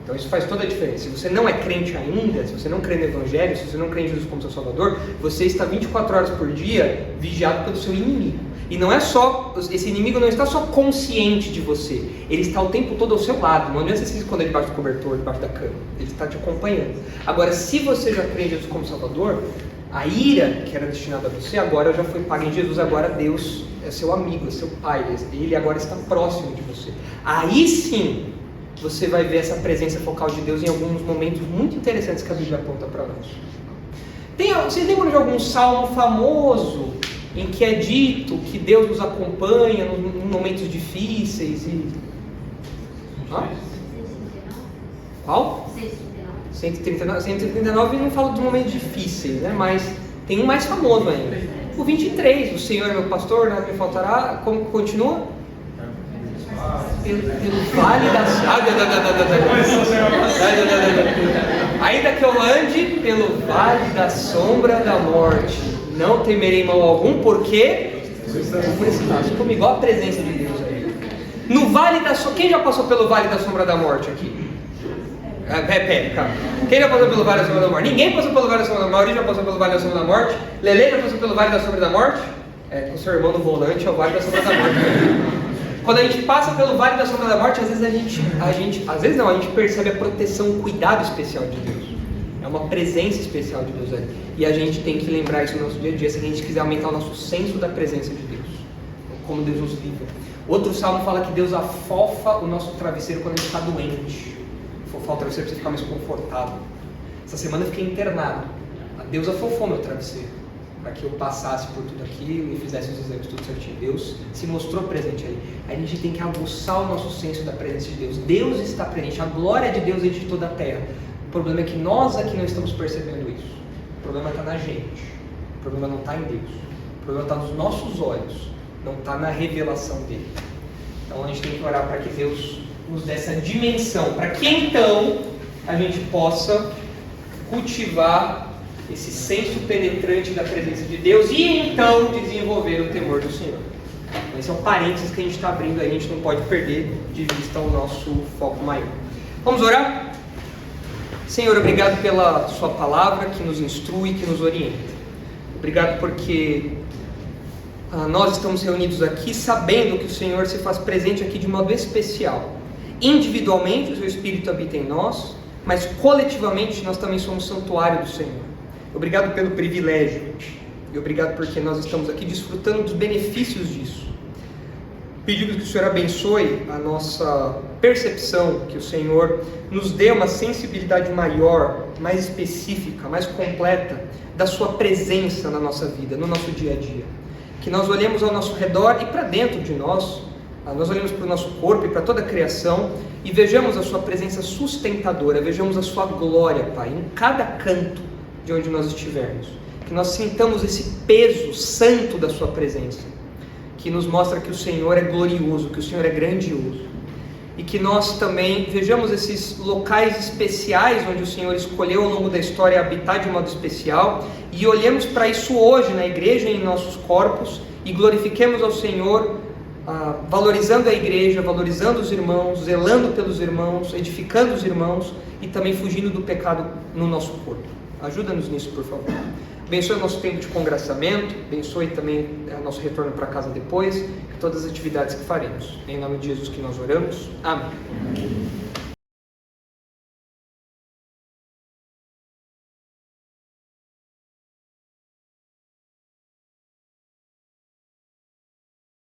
Então isso faz toda a diferença. Se você não é crente ainda, se você não crê no Evangelho, se você não crê em Jesus como seu Salvador, você está 24 horas por dia vigiado pelo seu inimigo. E não é só, esse inimigo não está só consciente de você, ele está o tempo todo ao seu lado. Não adianta você se esconder debaixo do cobertor, debaixo da cama, ele está te acompanhando. Agora, se você já crê em Jesus como Salvador, a ira que era destinada a você agora já foi paga em Jesus. Agora Deus é seu amigo, é seu pai, ele agora está próximo de você. Aí sim você vai ver essa presença focal de Deus em alguns momentos muito interessantes que a Bíblia aponta para nós. Vocês lembram de algum salmo famoso em que é dito que Deus nos acompanha nos momentos difíceis e... Hã? Qual? 139. 139 não fala dos momentos difíceis, né? Mas tem um mais famoso ainda. O 23, o Senhor é meu pastor, nada me faltará. Como continua? Pelo vale da ainda que eu ande pelo vale da sombra da morte, não temerei mal algum, porque ficou igual a presença de Deus aí. No vale da sombra, quem já passou pelo vale da sombra da morte aqui? Calma. Quem já passou pelo vale da sombra da morte? Ninguém passou pelo vale da sombra da morte. Já passou pelo vale da sombra da morte. Lele já passou pelo vale da sombra da morte. Com o seu irmão no volante é o vale da sombra da morte. Quando a gente passa pelo vale da sombra da morte, às vezes a gente percebe a proteção, o cuidado especial de Deus. É uma presença especial de Deus ali. E a gente tem que lembrar isso no nosso dia a dia, se a gente quiser aumentar o nosso senso da presença de Deus. Como Deus nos livra. Outro salmo fala que Deus afofa o nosso travesseiro quando a gente está doente. Afofar o travesseiro para você ficar mais confortável. Essa semana eu fiquei internado. Deus afofou meu travesseiro para que eu passasse por tudo aquilo e fizesse os exames tudo certinho. Deus se mostrou presente aí. A gente tem que aguçar o nosso senso da presença de Deus. Deus está presente, a glória de Deus é de toda a terra. O problema é que nós aqui não estamos percebendo isso. O problema está na gente. O problema não está em Deus. O problema está nos nossos olhos. Não está na revelação dele. Então a gente tem que orar para que Deus nos dê essa dimensão, para que então a gente possa cultivar esse senso penetrante da presença de Deus e então desenvolver o temor do Senhor. Esse é um parênteses que a gente está abrindo aí, a gente não pode perder de vista o nosso foco maior. Vamos orar? Senhor, obrigado pela sua palavra que nos instrui, que nos orienta. Obrigado porque nós estamos reunidos aqui sabendo que o Senhor se faz presente aqui de modo especial. Individualmente o seu Espírito habita em nós, mas coletivamente nós também somos santuário do Senhor. Obrigado pelo privilégio e obrigado porque nós estamos aqui desfrutando dos benefícios disso. Pedimos que o Senhor abençoe a nossa percepção, que o Senhor nos dê uma sensibilidade maior, mais específica, mais completa da sua presença na nossa vida, no nosso dia a dia. Que nós olhemos ao nosso redor e para dentro de nós olhemos para o nosso corpo e para toda a criação e vejamos a sua presença sustentadora, vejamos a sua glória, Pai, em cada canto de onde nós estivermos. Que nós sintamos esse peso santo da sua presença, que nos mostra que o Senhor é glorioso, que o Senhor é grandioso. E que nós também vejamos esses locais especiais onde o Senhor escolheu ao longo da história habitar de modo especial e olhemos para isso hoje na igreja e em nossos corpos e glorifiquemos ao Senhor, valorizando a igreja, valorizando os irmãos, zelando pelos irmãos, edificando os irmãos e também fugindo do pecado no nosso corpo. Ajuda-nos nisso, por favor. Abençoe o nosso tempo de congraçamento, abençoe também o nosso retorno para casa depois, e todas as atividades que faremos. Em nome de Jesus que nós oramos. Amém.